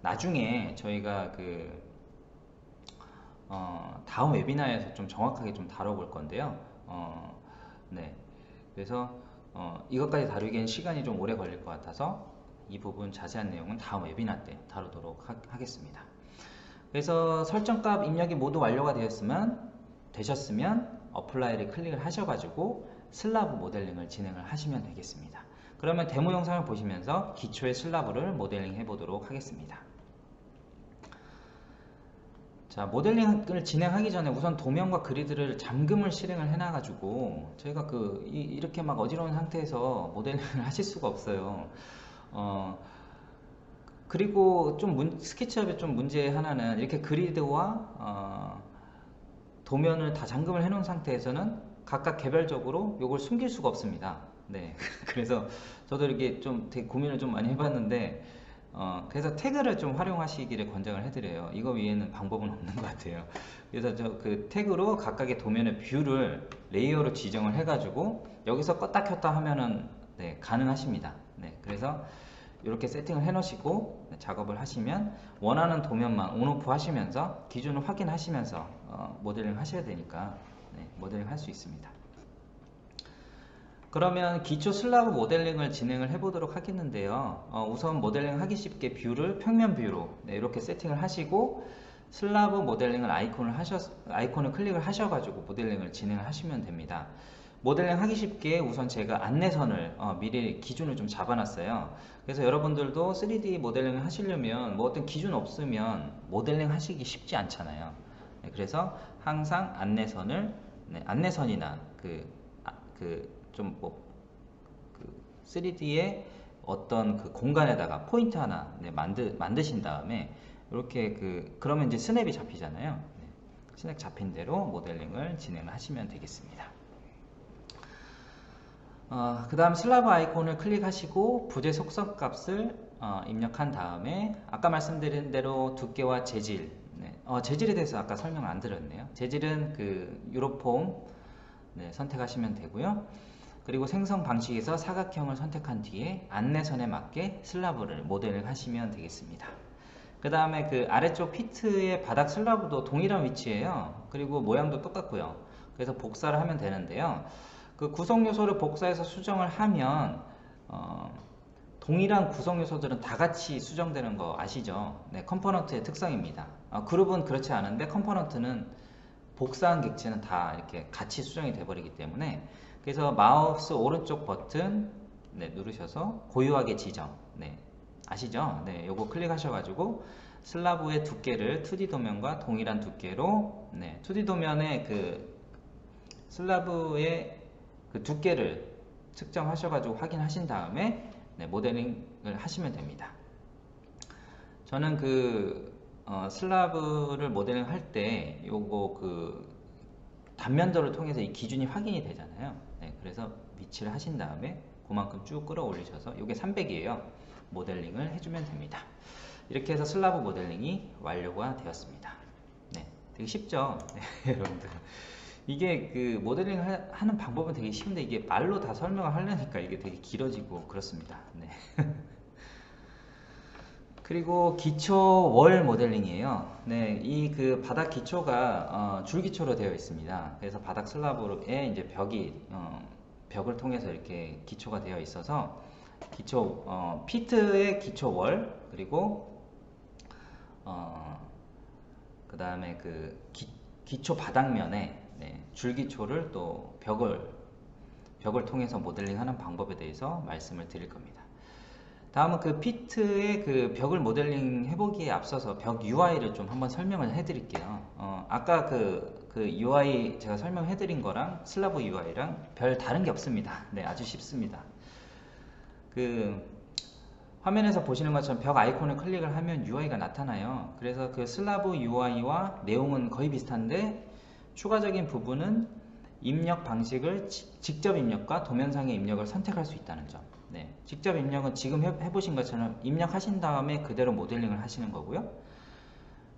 나중에 저희가 다음 웨비나에서 좀 정확하게 좀 다뤄볼 건데요. 네, 그래서 이것까지 다루기엔 시간이 좀 오래 걸릴 것 같아서 이 부분 자세한 내용은 다음 웨비나 때 다루도록 하겠습니다. 그래서 설정값 입력이 모두 완료가 되셨으면 어플라이를 클릭을 하셔가지고 슬라브 모델링을 진행을 하시면 되겠습니다. 그러면 데모 영상을 보시면서 기초의 슬라브를 모델링 해보도록 하겠습니다. 자, 모델링을 진행하기 전에 우선 도면과 그리드를 잠금을 실행을 해놔가지고 저희가 이렇게 막 어지러운 상태에서 모델링을 하실 수가 없어요. 그리고 좀 스케치업의 좀 문제 하나는 이렇게 그리드와 도면을 다 잠금을 해 놓은 상태에서는 각각 개별적으로 이걸 숨길 수가 없습니다. 네, 그래서 저도 이렇게 좀 되게 고민을 좀 많이 해봤는데 그래서 태그를 좀 활용하시기를 권장을 해드려요. 이거 위에는 방법은 없는 것 같아요. 그래서 그 태그로 각각의 도면의 뷰를 레이어로 지정을 해가지고 여기서 껐다 켰다 하면은 네, 가능하십니다. 네, 그래서 이렇게 세팅을 해 놓으시고 작업을 하시면 원하는 도면만 온오프 하시면서 기준을 확인하시면서 모델링 하셔야 되니까 네, 모델링 할 수 있습니다. 그러면 기초 슬라브 모델링을 진행을 해 보도록 하겠는데요. 우선 모델링 하기 쉽게 뷰를 평면 뷰로 네, 이렇게 세팅을 하시고 슬라브 모델링을 아이콘을 클릭을 하셔가지고 모델링을 진행을 하시면 됩니다. 모델링 하기 쉽게 우선 제가 안내선을 미리 기준을 좀 잡아놨어요. 그래서 여러분들도 3D 모델링을 하시려면 뭐 어떤 기준 없으면 모델링 하시기 쉽지 않잖아요. 네, 그래서 항상 안내선을 안내선이나 3D의 어떤 그 공간에다가 포인트 하나 만드신 다음에 이렇게 그러면 이제 스냅이 잡히잖아요. 네, 스냅 잡힌 대로 모델링을 진행하시면 되겠습니다. 그 다음 슬라브 아이콘을 클릭하시고 부재 속성 값을 입력한 다음에 아까 말씀드린 대로 두께와 재질, 네, 재질에 대해서 아까 설명 안 드렸네요. 재질은 유로폼 선택하시면 되고요. 그리고 생성 방식에서 사각형을 선택한 뒤에 안내선에 맞게 슬라브를 모델링 하시면 되겠습니다. 그 다음에 아래쪽 피트의 바닥 슬라브도 동일한 위치예요. 그리고 모양도 똑같고요. 그래서 복사를 하면 되는데요. 구성 요소를 복사해서 수정을 하면 동일한 구성 요소들은 다 같이 수정되는 거 아시죠? 네, 컴포넌트의 특성입니다. 그룹은 그렇지 않은데 컴포넌트는 복사한 객체는 다 이렇게 같이 수정이 돼 버리기 때문에 그래서 마우스 오른쪽 버튼 누르셔서 고유하게 지정 아시죠? 네, 요거 클릭하셔가지고 슬라브의 두께를 2D 도면과 동일한 두께로 2D 도면의 슬라브의 두께를 측정하셔가지고 확인하신 다음에 모델링을 하시면 됩니다. 저는 슬라브를 모델링 할 때 요거 단면도를 통해서 이 기준이 확인이 되잖아요. 네, 그래서 위치를 하신 다음에 그만큼 쭉 끌어올리셔서 요게 300이에요. 모델링을 해주면 됩니다. 이렇게 해서 슬라브 모델링이 완료가 되었습니다. 네, 되게 쉽죠? 네, 여러분들. 이게 모델링 하는 방법은 되게 쉬운데 이게 말로 다 설명을 하려니까 이게 되게 길어지고 그렇습니다. 네. 그리고 기초 월 모델링이에요. 네, 이 바닥 기초가 줄기초로 되어 있습니다. 그래서 바닥 슬라브에 이제 벽을 통해서 이렇게 기초가 되어 있어서 피트의 기초 월, 그리고 그 다음에 그 기초 바닥면에 줄기초를 또 벽을 통해서 모델링하는 방법에 대해서 말씀을 드릴 겁니다. 다음은 그 피트의 그 벽을 모델링 해보기에 앞서서 벽 UI를 좀 한번 설명을 해드릴게요. 아까 그 UI 제가 설명해드린 거랑 슬라브 UI랑 별 다른 게 없습니다. 네, 아주 쉽습니다. 그 화면에서 보시는 것처럼 벽 아이콘을 클릭을 하면 UI가 나타나요. 그래서 그 슬라브 UI와 내용은 거의 비슷한데 추가적인 부분은 입력 방식을 직접 입력과 도면상의 입력을 선택할 수 있다는 점. 네, 직접 입력은 지금 해보신 것처럼 입력하신 다음에 그대로 모델링을 하시는 거고요.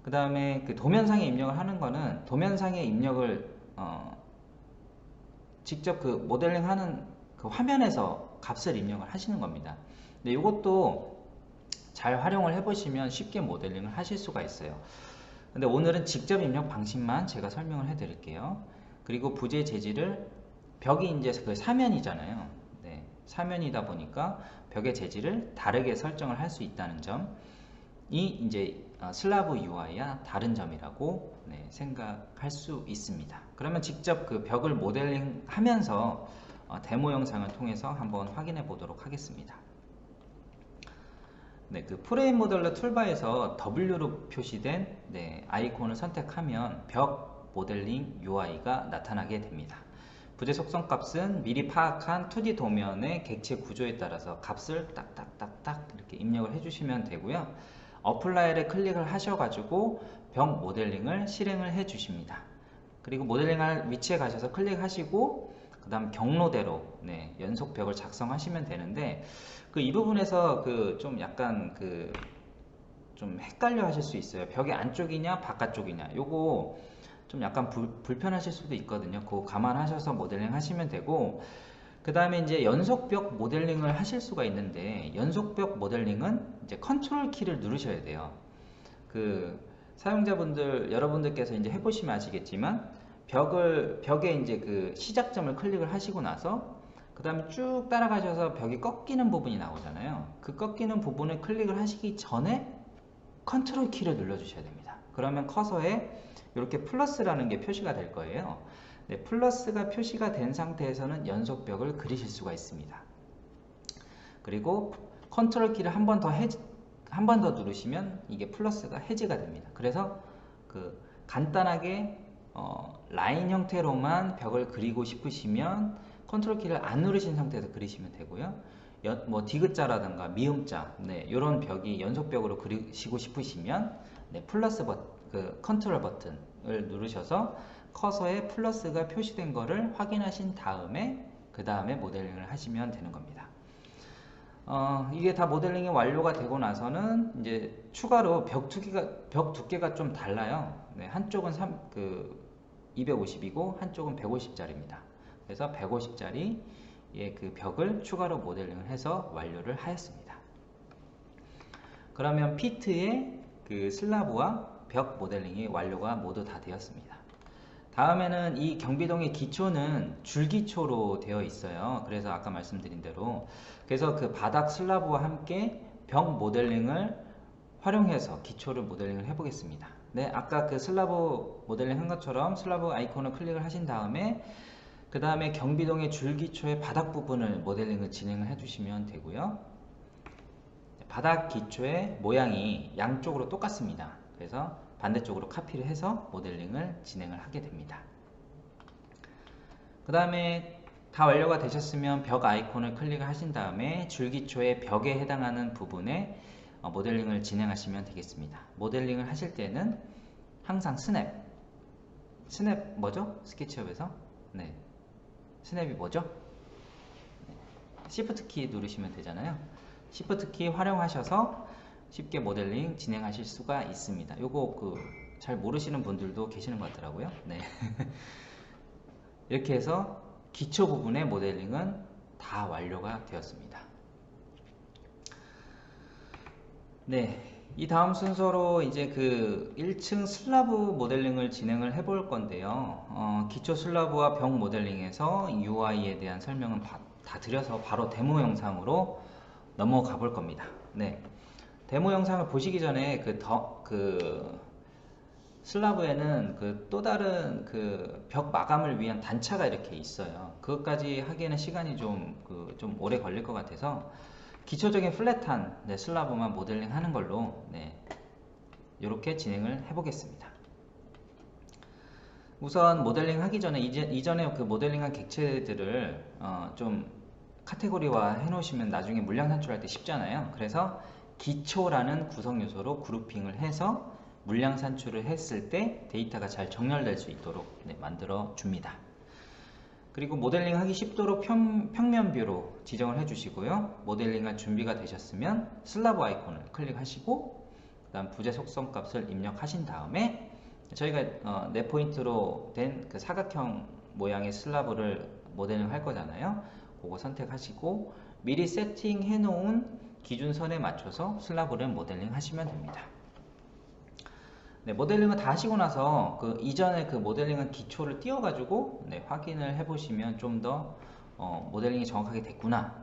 그 다음에 그 도면상의 입력을 하는 거는 도면상의 입력을 직접 그 모델링하는 그 화면에서 값을 입력을 하시는 겁니다. 근데 이것도 잘 활용을 해보시면 쉽게 모델링을 하실 수가 있어요. 근데 오늘은 직접 입력 방식만 제가 설명을 해 드릴게요. 그리고 부재 재질을 벽이 이제 그 사면이잖아요. 네, 사면이다 보니까 벽의 재질을 다르게 설정을 할 수 있다는 점이 이제 슬라브 UI와 다른 점이라고 생각할 수 있습니다. 그러면 직접 그 벽을 모델링 하면서 데모 영상을 통해서 한번 확인해 보도록 하겠습니다. 네, 그 프레임 모델러 툴바에서 W로 표시된 아이콘을 선택하면 벽 모델링 UI가 나타나게 됩니다. 부재 속성 값은 미리 파악한 2D 도면의 객체 구조에 따라서 값을 딱딱딱딱 이렇게 입력을 해주시면 되고요. 어플라이를 클릭을 하셔가지고 벽 모델링을 실행을 해 주십니다. 그리고 모델링할 위치에 가셔서 클릭하시고 그 다음 경로대로 연속 벽을 작성하시면 되는데 이 부분에서 좀 약간 좀 헷갈려 하실 수 있어요. 벽의 안쪽이냐 바깥쪽이냐 요거 좀 약간 불편하실 수도 있거든요. 그거 감안하셔서 모델링 하시면 되고 그 다음에 이제 연속벽 모델링을 하실 수가 있는데 연속벽 모델링은 이제 컨트롤 키를 누르셔야 돼요. 사용자분들 여러분들께서 이제 해보시면 아시겠지만 벽에 이제 그 시작점을 클릭을 하시고 나서 그 다음에 쭉 따라가셔서 벽이 꺾이는 부분이 나오잖아요. 그 꺾이는 부분을 클릭을 하시기 전에 컨트롤 키를 눌러 주셔야 됩니다. 그러면 커서에 이렇게 플러스라는 게 표시가 될 거예요. 네, 플러스가 표시가 된 상태에서는 연속벽을 그리실 수가 있습니다. 그리고 컨트롤 키를 한 번 더 누르시면 이게 플러스가 해지가 됩니다. 그래서 간단하게 라인 형태로만 벽을 그리고 싶으시면 컨트롤 키를 안 누르신 상태에서 그리시면 되고요. 뭐 디귿자라든가 미음자 이런 벽이 연속벽으로 그리시고 싶으시면 플러스 컨트롤 버튼을 누르셔서 커서에 플러스가 표시된 거를 확인하신 다음에 그 다음에 모델링을 하시면 되는 겁니다. 이게 다 모델링이 완료가 되고 나서는 이제 추가로 벽 두께가 좀 달라요. 한쪽은 250이고 한쪽은 150짜리입니다. 그래서 150짜리 그 벽을 추가로 모델링을 해서 완료를 하였습니다. 그러면 피트의 그 슬라브와 벽 모델링이 완료가 모두 다 되었습니다. 다음에는 이 경비동의 기초는 줄기초로 되어 있어요. 그래서 아까 말씀드린 대로 그래서 그 바닥 슬라브와 함께 벽 모델링을 활용해서 기초를 모델링을 해 보겠습니다. 네, 아까 그 슬라브 모델링 한 것처럼 슬라브 아이콘을 클릭을 하신 다음에 그 다음에 경비동의 줄기초의 바닥 부분을 모델링을 진행을 해 주시면 되고요. 바닥 기초의 모양이 양쪽으로 똑같습니다. 그래서 반대쪽으로 카피를 해서 모델링을 진행을 하게 됩니다. 그 다음에 다 완료가 되셨으면 벽 아이콘을 클릭을 하신 다음에 줄기초의 벽에 해당하는 부분에 모델링을 진행하시면 되겠습니다. 모델링을 하실 때는 항상 스냅 뭐죠? 스케치업에서 스냅이 뭐죠? Shift 키 누르시면 되잖아요. Shift 키 활용하셔서 쉽게 모델링 진행하실 수가 있습니다. 요거 잘 모르시는 분들도 계시는 것 같더라고요. 이렇게 해서 기초 부분의 모델링은 다 완료가 되었습니다. 이 다음 순서로 이제 그 1층 슬라브 모델링을 진행을 해 볼 건데요. 기초 슬라브와 벽 모델링에서 UI에 대한 설명은 다 드려서 바로 데모 영상으로 넘어가 볼 겁니다. 네. 데모 영상을 보시기 전에 그 슬라브에는 그 또 다른 그 벽 마감을 위한 단차가 이렇게 있어요. 그것까지 하기에는 시간이 좀 오래 걸릴 것 같아서 기초적인 플랫한 슬라브만 모델링 하는 걸로 이렇게 진행을 해 보겠습니다. 우선 모델링 하기 전에 이전에 그 모델링한 객체들을 좀 카테고리화 해 놓으시면 나중에 물량 산출할 때 쉽잖아요. 그래서 기초라는 구성 요소로 그룹핑을 해서 물량 산출을 했을 때 데이터가 잘 정렬될 수 있도록 만들어 줍니다. 그리고 모델링 하기 쉽도록 평면 뷰로 지정을 해 주시고요. 모델링할 준비가 되셨으면 슬라브 아이콘을 클릭하시고 그 다음 부재 속성 값을 입력하신 다음에 저희가 4포인트로 된 그 사각형 모양의 슬라브를 모델링 할 거잖아요. 그거 선택하시고 미리 세팅해 놓은 기준선에 맞춰서 슬라브를 모델링 하시면 됩니다. 모델링을 다 하시고 나서 그 이전에 그 모델링한 기초를 띄워가지고 확인을 해보시면 좀 더 모델링이 정확하게 됐구나,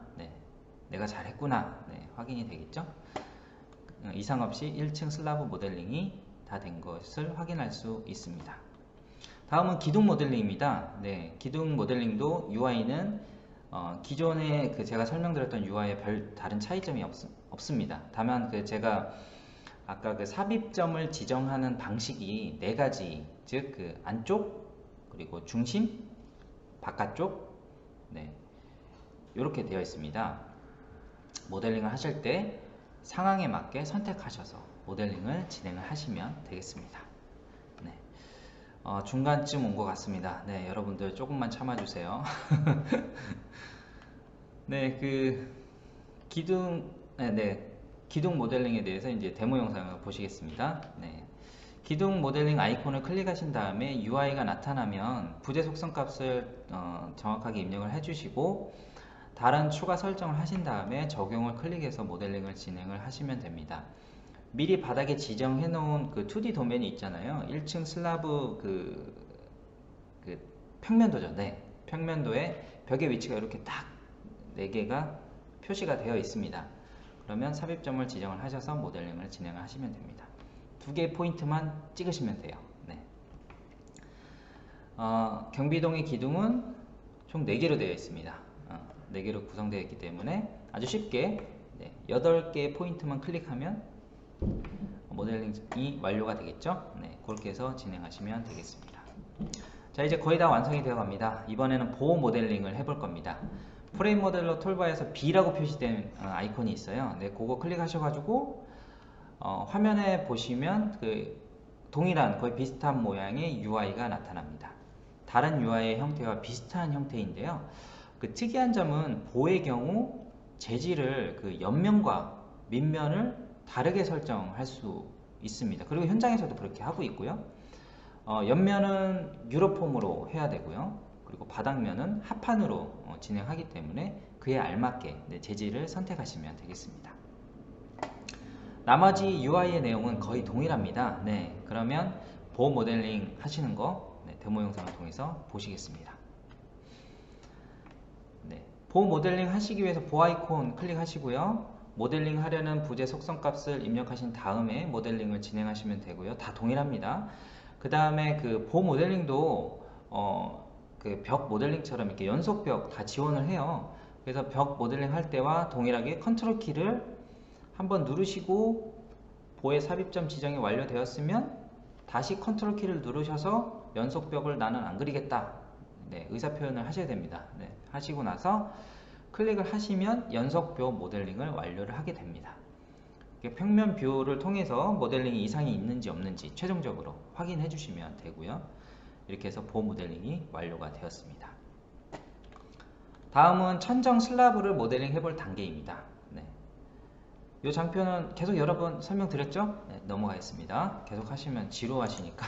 내가 잘했구나 확인이 되겠죠. 이상 없이 1층 슬라브 모델링이 다 된 것을 확인할 수 있습니다. 다음은 기둥 모델링입니다. 기둥 모델링도 UI는 기존에 그 제가 설명드렸던 UI에 별 다른 차이점이 없습니다. 다만 그 제가 아까 그 삽입점을 지정하는 방식이 4가지, 즉 그 안쪽, 그리고 중심, 바깥쪽, 이렇게 되어 있습니다. 모델링을 하실 때 상황에 맞게 선택하셔서 모델링을 진행을 하시면 되겠습니다. 중간쯤 온 것 같습니다. 여러분들 조금만 참아주세요. 그 기둥 모델링에 대해서 이제 데모 영상을 보시겠습니다. 기둥 모델링 아이콘을 클릭하신 다음에 UI가 나타나면 부재 속성 값을 정확하게 입력을 해주시고 다른 추가 설정을 하신 다음에 적용을 클릭해서 모델링을 진행을 하시면 됩니다. 미리 바닥에 지정해 놓은 그 2D 도면이 있잖아요. 1층 슬라브 그 평면도죠. 평면도에 벽의 위치가 이렇게 딱 4개가 표시가 되어 있습니다. 그러면 삽입점을 지정을 하셔서 모델링을 진행하시면 됩니다. 2개의 포인트만 찍으시면 돼요. 경비동의 기둥은 총 4개로 되어 있습니다. 4개로 구성되어 있기 때문에 아주 쉽게 8개의 포인트만 클릭하면 모델링이 완료가 되겠죠. 그렇게 해서 진행하시면 되겠습니다. 자, 이제 거의 다 완성이 되어 갑니다. 이번에는 보호 모델링을 해볼 겁니다. 프레임 모델러 툴바에서 B라고 표시된 아이콘이 있어요. 그거 클릭하셔가지고 화면에 보시면 그 동일한 거의 비슷한 모양의 UI가 나타납니다. 다른 UI의 형태와 비슷한 형태인데요. 그 특이한 점은 보호의 경우 재질을 그 옆면과 밑면을 다르게 설정할 수 있습니다. 그리고 현장에서도 그렇게 하고 있고요. 옆면은 유로폼으로 해야 되고요. 그리고 바닥면은 합판으로 진행하기 때문에 그에 알맞게 재질을 선택하시면 되겠습니다. 나머지 UI의 내용은 거의 동일합니다. 그러면 보호 모델링 하시는 거 데모 영상을 통해서 보시겠습니다. 보호 모델링 하시기 위해서 보호 아이콘 클릭하시고요. 모델링 하려는 부재 속성 값을 입력하신 다음에 모델링을 진행하시면 되고요. 다 동일합니다. 그 다음에 그 보호 모델링도 그 벽 모델링처럼 이렇게 연속벽 다 지원을 해요. 그래서 벽 모델링 할 때와 동일하게 컨트롤 키를 한번 누르시고 보호의 삽입점 지정이 완료되었으면 다시 컨트롤 키를 누르셔서 연속벽을 나는 안 그리겠다. 의사 표현을 하셔야 됩니다. 하시고 나서 클릭을 하시면 연속뷰 모델링을 완료를 하게 됩니다. 평면 뷰를 통해서 모델링이 이상이 있는지 없는지 최종적으로 확인해 주시면 되고요. 이렇게 해서 보호 모델링이 완료가 되었습니다. 다음은 천정 슬라브를 모델링 해볼 단계입니다. 이 장표는 계속 여러 번 설명드렸죠? 넘어가겠습니다. 계속 하시면 지루하시니까.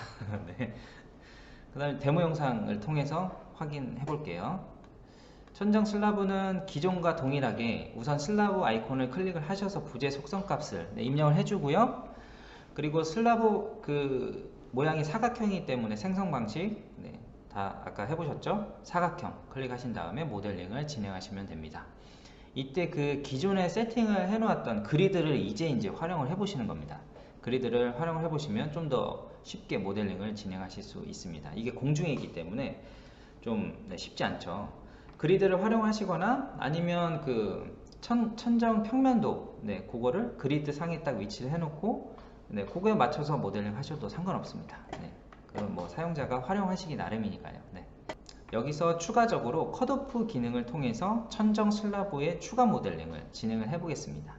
그 다음에 데모 영상을 통해서 확인해 볼게요. 천정 슬라브는 기존과 동일하게 우선 슬라브 아이콘을 클릭을 하셔서 부재 속성 값을 입력을 해주고요. 그리고 슬라브 그 모양이 사각형이기 때문에 생성 방식 다 아까 해보셨죠? 사각형 클릭하신 다음에 모델링을 진행하시면 됩니다. 이때 그 기존에 세팅을 해놓았던 그리드를 이제 활용을 해보시는 겁니다. 그리드를 활용을 해보시면 좀 더 쉽게 모델링을 진행하실 수 있습니다. 이게 공중이기 때문에 좀 쉽지 않죠. 그리드를 활용하시거나 아니면 그 천정 평면도 그거를 그리드 상에 딱 위치를 해놓고 그거에 맞춰서 모델링 하셔도 상관없습니다. 그건 뭐 사용자가 활용하시기 나름이니까요. 여기서 추가적으로 컷오프 기능을 통해서 천정 슬라브의 추가 모델링을 진행을 해 보겠습니다.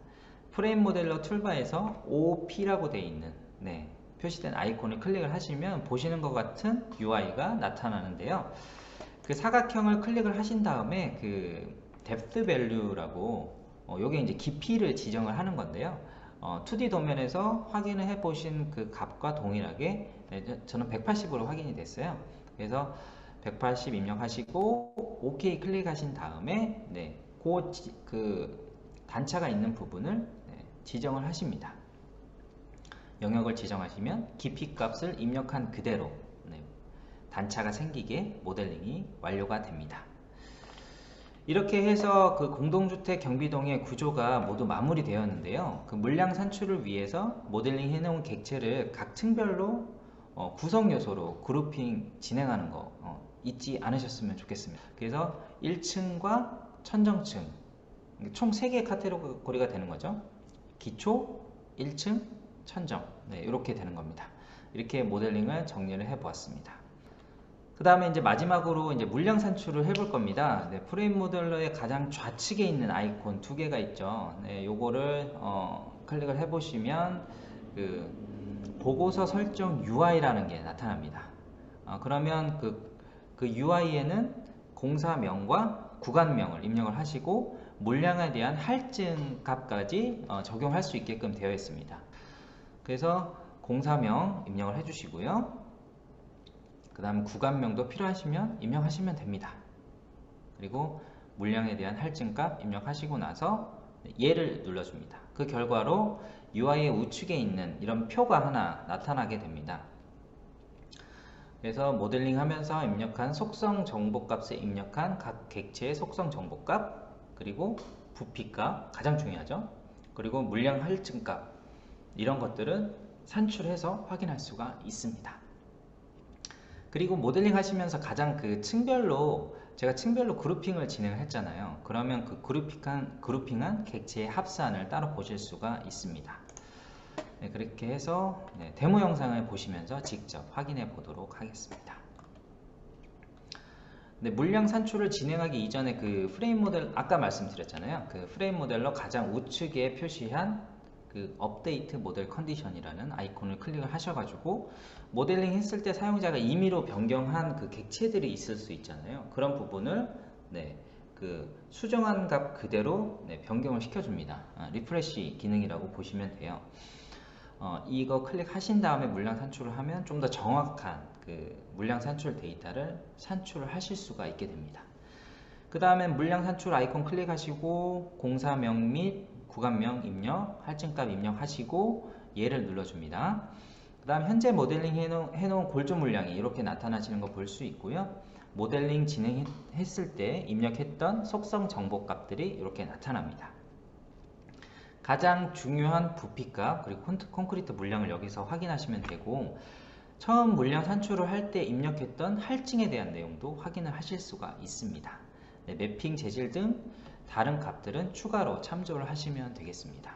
프레임 모델러 툴바에서 OP라고 되어 있는 표시된 아이콘을 클릭을 하시면 보시는 것 같은 UI가 나타나는데요. 그 사각형을 클릭을 하신 다음에 그 depth value라고 요게 이제 깊이를 지정을 하는 건데요. 2D 도면에서 확인을 해 보신 그 값과 동일하게 저는 180으로 확인이 됐어요. 그래서 180 입력하시고 OK 클릭하신 다음에 그 단차가 있는 부분을 지정을 하십니다. 영역을 지정하시면 깊이 값을 입력한 그대로 단차가 생기게 모델링이 완료가 됩니다. 이렇게 해서 그 공동주택 경비동의 구조가 모두 마무리되었는데요. 그 물량 산출을 위해서 모델링 해놓은 객체를 각 층별로 구성 요소로 그룹핑 진행하는 거 잊지 않으셨으면 좋겠습니다. 그래서 1층과 천정층 총 3개의 카테고리가 되는 거죠. 기초, 1층, 천정 이렇게 되는 겁니다. 이렇게 모델링을 정리를 해 보았습니다. 그 다음에 이제 마지막으로 이제 물량 산출을 해볼 겁니다. 프레임 모델러의 가장 좌측에 있는 아이콘 2개가 있죠. 요거를 클릭을 해 보시면 그 보고서 설정 UI라는 게 나타납니다. 그러면 그 UI에는 공사명과 구간명을 입력을 하시고 물량에 대한 할증 값까지 적용할 수 있게끔 되어 있습니다. 그래서 공사명 입력을 해 주시고요. 그 다음 구간명도 필요하시면 입력하시면 됩니다. 그리고 물량에 대한 할증값 입력하시고 나서 얘를 눌러줍니다. 그 결과로 UI의 우측에 있는 이런 표가 하나 나타나게 됩니다. 그래서 모델링 하면서 입력한 속성 정보값에 입력한 각 객체의 속성 정보값, 그리고 부피값, 가장 중요하죠. 그리고 물량 할증값, 이런 것들은 산출해서 확인할 수가 있습니다. 그리고 모델링 하시면서 가장 그 층별로 제가 층별로 그룹핑을 진행을 했잖아요. 그러면 그 그룹핑한 객체의 합산을 따로 보실 수가 있습니다. 그렇게 해서 데모 영상을 보시면서 직접 확인해 보도록 하겠습니다. 물량 산출을 진행하기 이전에 그 프레임 모델 아까 말씀드렸잖아요. 그 프레임 모델러 가장 우측에 표시한 그 업데이트 모델 컨디션이라는 아이콘을 클릭을 하셔가지고 모델링 했을 때 사용자가 임의로 변경한 그 객체들이 있을 수 있잖아요. 그런 부분을 그 수정한 값 그대로 변경을 시켜줍니다. 리프레시 기능이라고 보시면 돼요. 이거 클릭하신 다음에 물량 산출을 하면 좀 더 정확한 그 물량 산출 데이터를 산출을 하실 수가 있게 됩니다. 그 다음에 물량 산출 아이콘 클릭하시고 공사명 및 구간명 입력, 할증값 입력하시고 얘를 눌러줍니다. 그 다음 현재 모델링 해놓은 골조 물량이 이렇게 나타나시는 거 볼 수 있고요. 모델링 진행했을 때 입력했던 속성 정보값들이 이렇게 나타납니다. 가장 중요한 부피값 그리고 콘크리트 물량을 여기서 확인하시면 되고, 처음 물량 산출을 할 때 입력했던 할증에 대한 내용도 확인을 하실 수가 있습니다. 매핑 재질 등 다른 값들은 추가로 참조를 하시면 되겠습니다.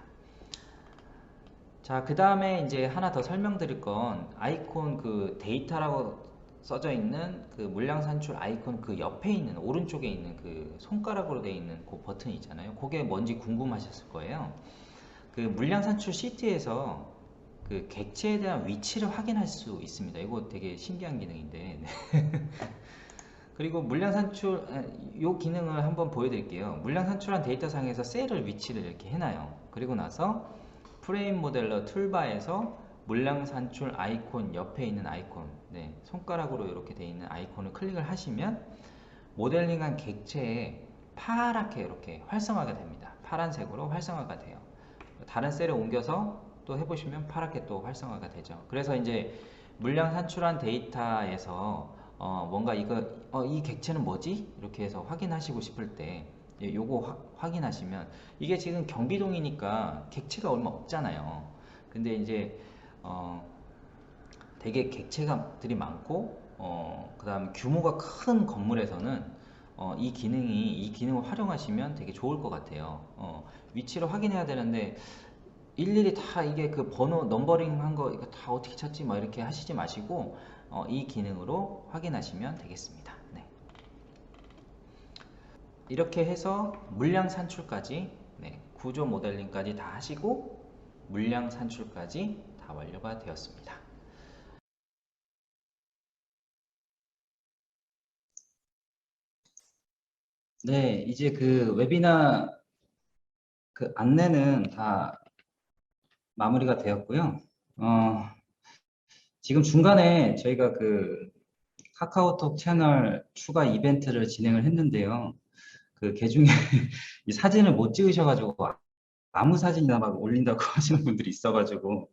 자, 그 다음에 이제 하나 더 설명드릴 건 아이콘 그 데이터라고 써져 있는 그 물량 산출 아이콘 그 옆에 있는 오른쪽에 있는 그 손가락으로 되어 있는 그 버튼이 있잖아요. 그게 뭔지 궁금하셨을 거예요. 그 물량 산출 시트에서 그 객체에 대한 위치를 확인할 수 있습니다. 이거 되게 신기한 기능인데 그리고 물량 산출 이 기능을 한번 보여드릴게요. 물량 산출한 데이터상에서 셀을 위치를 이렇게 해놔요. 그리고 나서 프레임 모델러 툴바에서 물량 산출 아이콘 옆에 있는 아이콘, 손가락으로 이렇게 되어 있는 아이콘을 클릭을 하시면 모델링한 객체에 파랗게 이렇게 활성화가 됩니다. 파란색으로 활성화가 돼요. 다른 셀에 옮겨서 또 해보시면 파랗게 또 활성화가 되죠. 그래서 이제 물량 산출한 데이터에서 뭔가 이 객체는 뭐지? 이렇게 해서 확인하시고 싶을 때 요거 확인하시면 이게 지금 경비동이니까 객체가 얼마 없잖아요. 근데 이제 되게 객체들이 많고 그다음 규모가 큰 건물에서는 이 기능을 활용하시면 되게 좋을 것 같아요. 위치를 확인해야 되는데 일일이 다 이게 그 번호 넘버링 한 거 이거 다 어떻게 찾지 막 이렇게 하시지 마시고 이 기능으로 확인하시면 되겠습니다. 네. 이렇게 해서 물량 산출까지 구조 모델링까지 다 하시고 물량 산출까지 다 완료가 되었습니다. 네, 이제 그 웨비나 그 안내는 다 마무리가 되었고요. 지금 중간에 저희가 그 카카오톡 채널 추가 이벤트를 진행을 했는데요. 그 개중에 이 사진을 못 찍으셔가지고 아무 사진이나 막 올린다고 하시는 분들이 있어가지고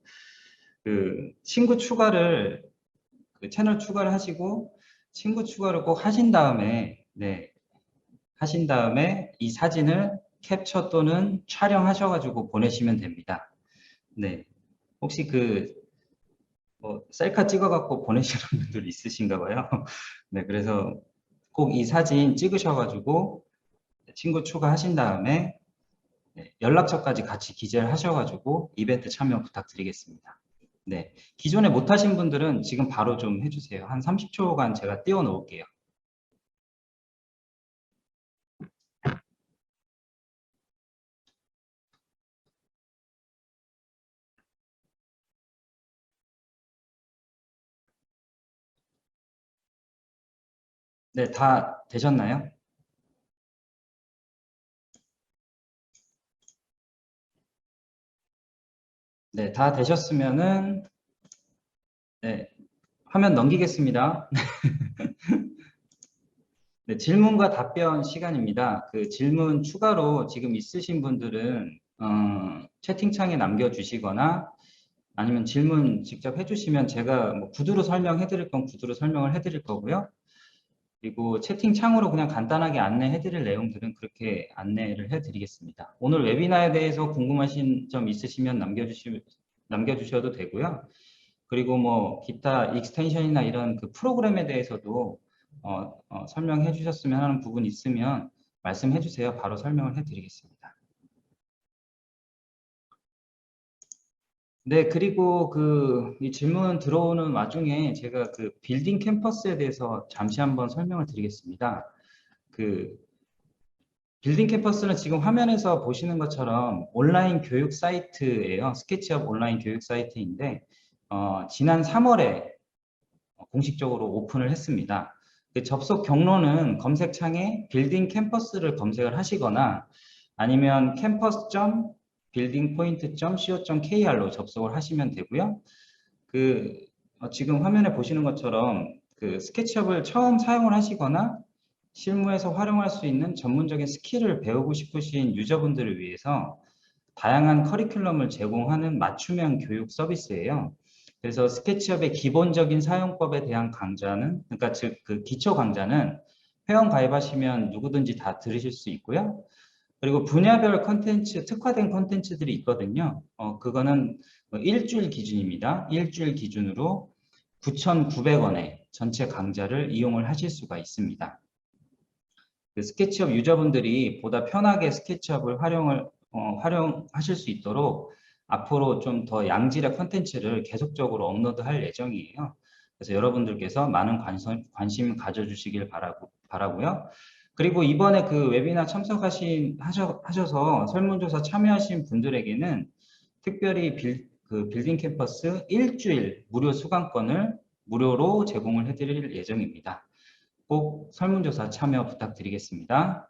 그 친구 추가를 그 채널 추가를 하시고 친구 추가를 꼭 하신 다음에 하신 다음에 이 사진을 캡처 또는 촬영하셔가지고 보내시면 됩니다. 네, 혹시 그 셀카 찍어갖고 보내시는 분들 있으신가 봐요. 네, 그래서 꼭 이 사진 찍으셔가지고 친구 추가하신 다음에 연락처까지 같이 기재를 하셔가지고 이벤트 참여 부탁드리겠습니다. 네, 기존에 못하신 분들은 지금 바로 좀 해주세요. 한 30초간 제가 띄워 놓을게요. 네, 다 되셨나요? 네, 다 되셨으면은 네, 화면 넘기겠습니다. 네, 질문과 답변 시간입니다. 그 질문 추가로 지금 있으신 분들은 채팅창에 남겨주시거나 아니면 질문 직접 해주시면 제가 뭐 구두로 설명해 드릴 건 구두로 설명을 해 드릴 거고요. 그리고 채팅창으로 그냥 간단하게 안내해 드릴 내용들은 그렇게 안내를 해 드리겠습니다. 오늘 웨비나에 대해서 궁금하신 점 있으시면 남겨주셔도 되고요. 그리고 뭐 기타 익스텐션이나 이런 그 프로그램에 대해서도 설명해 주셨으면 하는 부분 있으면 말씀해 주세요. 바로 설명을 해 드리겠습니다. 네, 그리고 이 질문 들어오는 와중에 제가 그 빌딩 캠퍼스에 대해서 잠시 한번 설명을 드리겠습니다. 그 빌딩 캠퍼스는 지금 화면에서 보시는 것처럼 온라인 교육 사이트예요. 스케치업 온라인 교육 사이트인데 지난 3월에 공식적으로 오픈을 했습니다. 그 접속 경로는 검색창에 빌딩 캠퍼스를 검색을 하시거나 아니면 campus.buildingpoint.co.kr로 접속을 하시면 되고요. 지금 화면에 보시는 것처럼 그 스케치업을 처음 사용을 하시거나 실무에서 활용할 수 있는 전문적인 스킬을 배우고 싶으신 유저분들을 위해서 다양한 커리큘럼을 제공하는 맞춤형 교육 서비스예요. 그래서 스케치업의 기본적인 사용법에 대한 강좌는, 그러니까 즉 그 기초 강좌는 회원 가입하시면 누구든지 다 들으실 수 있고요. 그리고 분야별 컨텐츠, 특화된 컨텐츠들이 있거든요. 그거는 일주일 기준입니다. 일주일 기준으로 9,900원에 전체 강좌를 이용을 하실 수가 있습니다. 그 스케치업 유저분들이 보다 편하게 스케치업을 활용하실 수 있도록 앞으로 좀 더 양질의 컨텐츠를 계속적으로 업로드할 예정이에요. 그래서 여러분들께서 많은 관심 가져주시길 바라고요. 그리고 이번에 그 웨비나 하셔서 설문조사 참여하신 분들에게는 특별히 빌딩 캠퍼스 일주일 무료 수강권을 무료로 제공을 해드릴 예정입니다. 꼭 설문조사 참여 부탁드리겠습니다.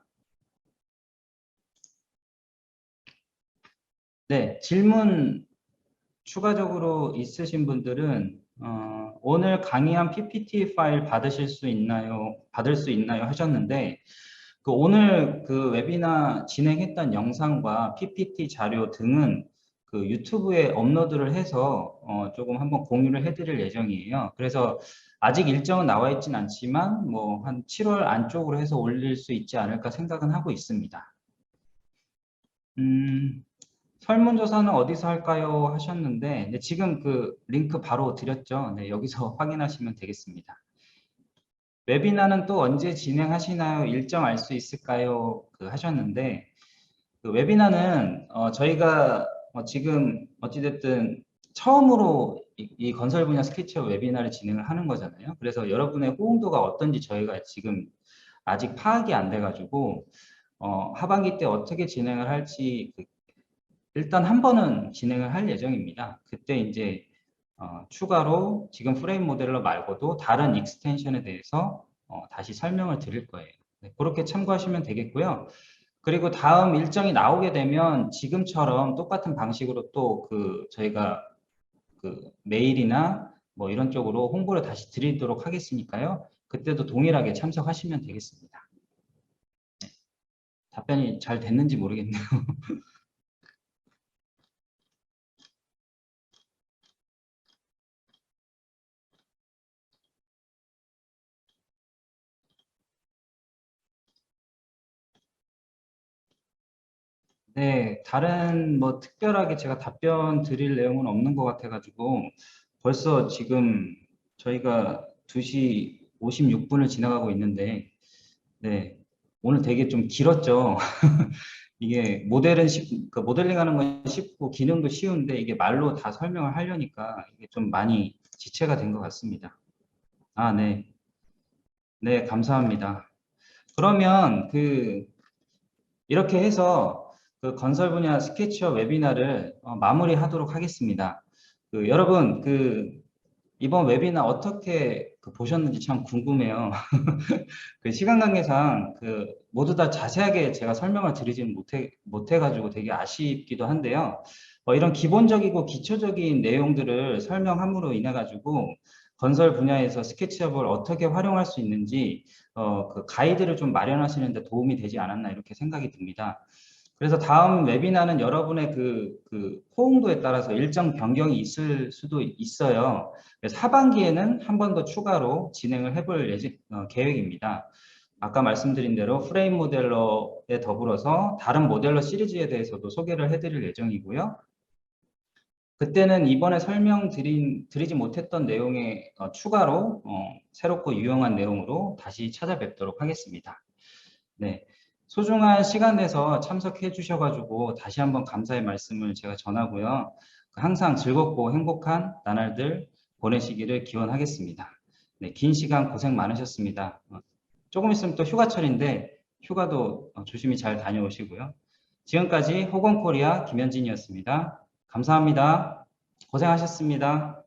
네, 질문 추가적으로 있으신 분들은 오늘 강의한 PPT 파일 받을 수 있나요 하셨는데 오늘 그 웨비나 진행했던 영상과 PPT 자료 등은 그 유튜브에 업로드를 해서 조금 한번 공유를 해드릴 예정이에요. 그래서 아직 일정은 나와 있진 않지만 뭐 한 7월 안쪽으로 해서 올릴 수 있지 않을까 생각은 하고 있습니다. 음, 설문조사는 어디서 할까요? 하셨는데 네, 지금 그 링크 바로 드렸죠. 네, 여기서 확인하시면 되겠습니다. 웨비나는 또 언제 진행하시나요? 일정 알 수 있을까요? 그 하셨는데 그 웨비나는 저희가 지금 어찌됐든 처음으로 이 건설 분야 스케치업 웨비나를 진행을 하는 거잖아요. 그래서 여러분의 호응도가 어떤지 저희가 지금 아직 파악이 안 돼가지고 하반기 때 어떻게 진행을 할지 일단 한 번은 진행을 할 예정입니다. 그때 이제 추가로 지금 프레임 모델러 말고도 다른 익스텐션에 대해서 다시 설명을 드릴 거예요. 네, 그렇게 참고하시면 되겠고요. 그리고 다음 일정이 나오게 되면 지금처럼 똑같은 방식으로 또 그 저희가 그 메일이나 뭐 이런 쪽으로 홍보를 다시 드리도록 하겠으니까요. 그때도 동일하게 참석하시면 되겠습니다. 답변이 잘 됐는지 모르겠네요. 네, 다른 뭐 특별하게 제가 답변 드릴 내용은 없는 것 같아가지고 벌써 지금 저희가 2시 56분을 지나가고 있는데 네, 오늘 되게 좀 길었죠. 이게 그 모델링하는 건 쉽고 기능도 쉬운데 이게 말로 다 설명을 하려니까 이게 좀 많이 지체가 된 것 같습니다. 아, 네. 네, 감사합니다. 그러면 이렇게 해서 그 건설 분야 스케치업 웨비나를 마무리하도록 하겠습니다. 여러분 이번 웨비나 어떻게 보셨는지 참 궁금해요. 그 시간 관계상 모두 다 자세하게 제가 설명을 드리지는 못해가지고 되게 아쉽기도 한데요. 이런 기본적이고 기초적인 내용들을 설명함으로 인해 가지고 건설 분야에서 스케치업을 어떻게 활용할 수 있는지 그 가이드를 좀 마련하시는 데 도움이 되지 않았나 이렇게 생각이 듭니다. 그래서 다음 웨비나는 여러분의 호응도에 따라서 일정 변경이 있을 수도 있어요. 그래서 하반기에는 한 번 더 추가로 진행을 해볼 계획입니다. 아까 말씀드린 대로 프레임 모델러에 더불어서 다른 모델러 시리즈에 대해서도 소개를 해드릴 예정이고요. 그때는 이번에 드리지 못했던 내용에 추가로 새롭고 유용한 내용으로 다시 찾아뵙도록 하겠습니다. 네. 소중한 시간 내서 참석해 주셔가지고 다시 한번 감사의 말씀을 제가 전하고요. 항상 즐겁고 행복한 나날들 보내시기를 기원하겠습니다. 네, 긴 시간 고생 많으셨습니다. 조금 있으면 또 휴가철인데 휴가도 조심히 잘 다녀오시고요. 지금까지 호건코리아 김현진이었습니다. 감사합니다. 고생하셨습니다.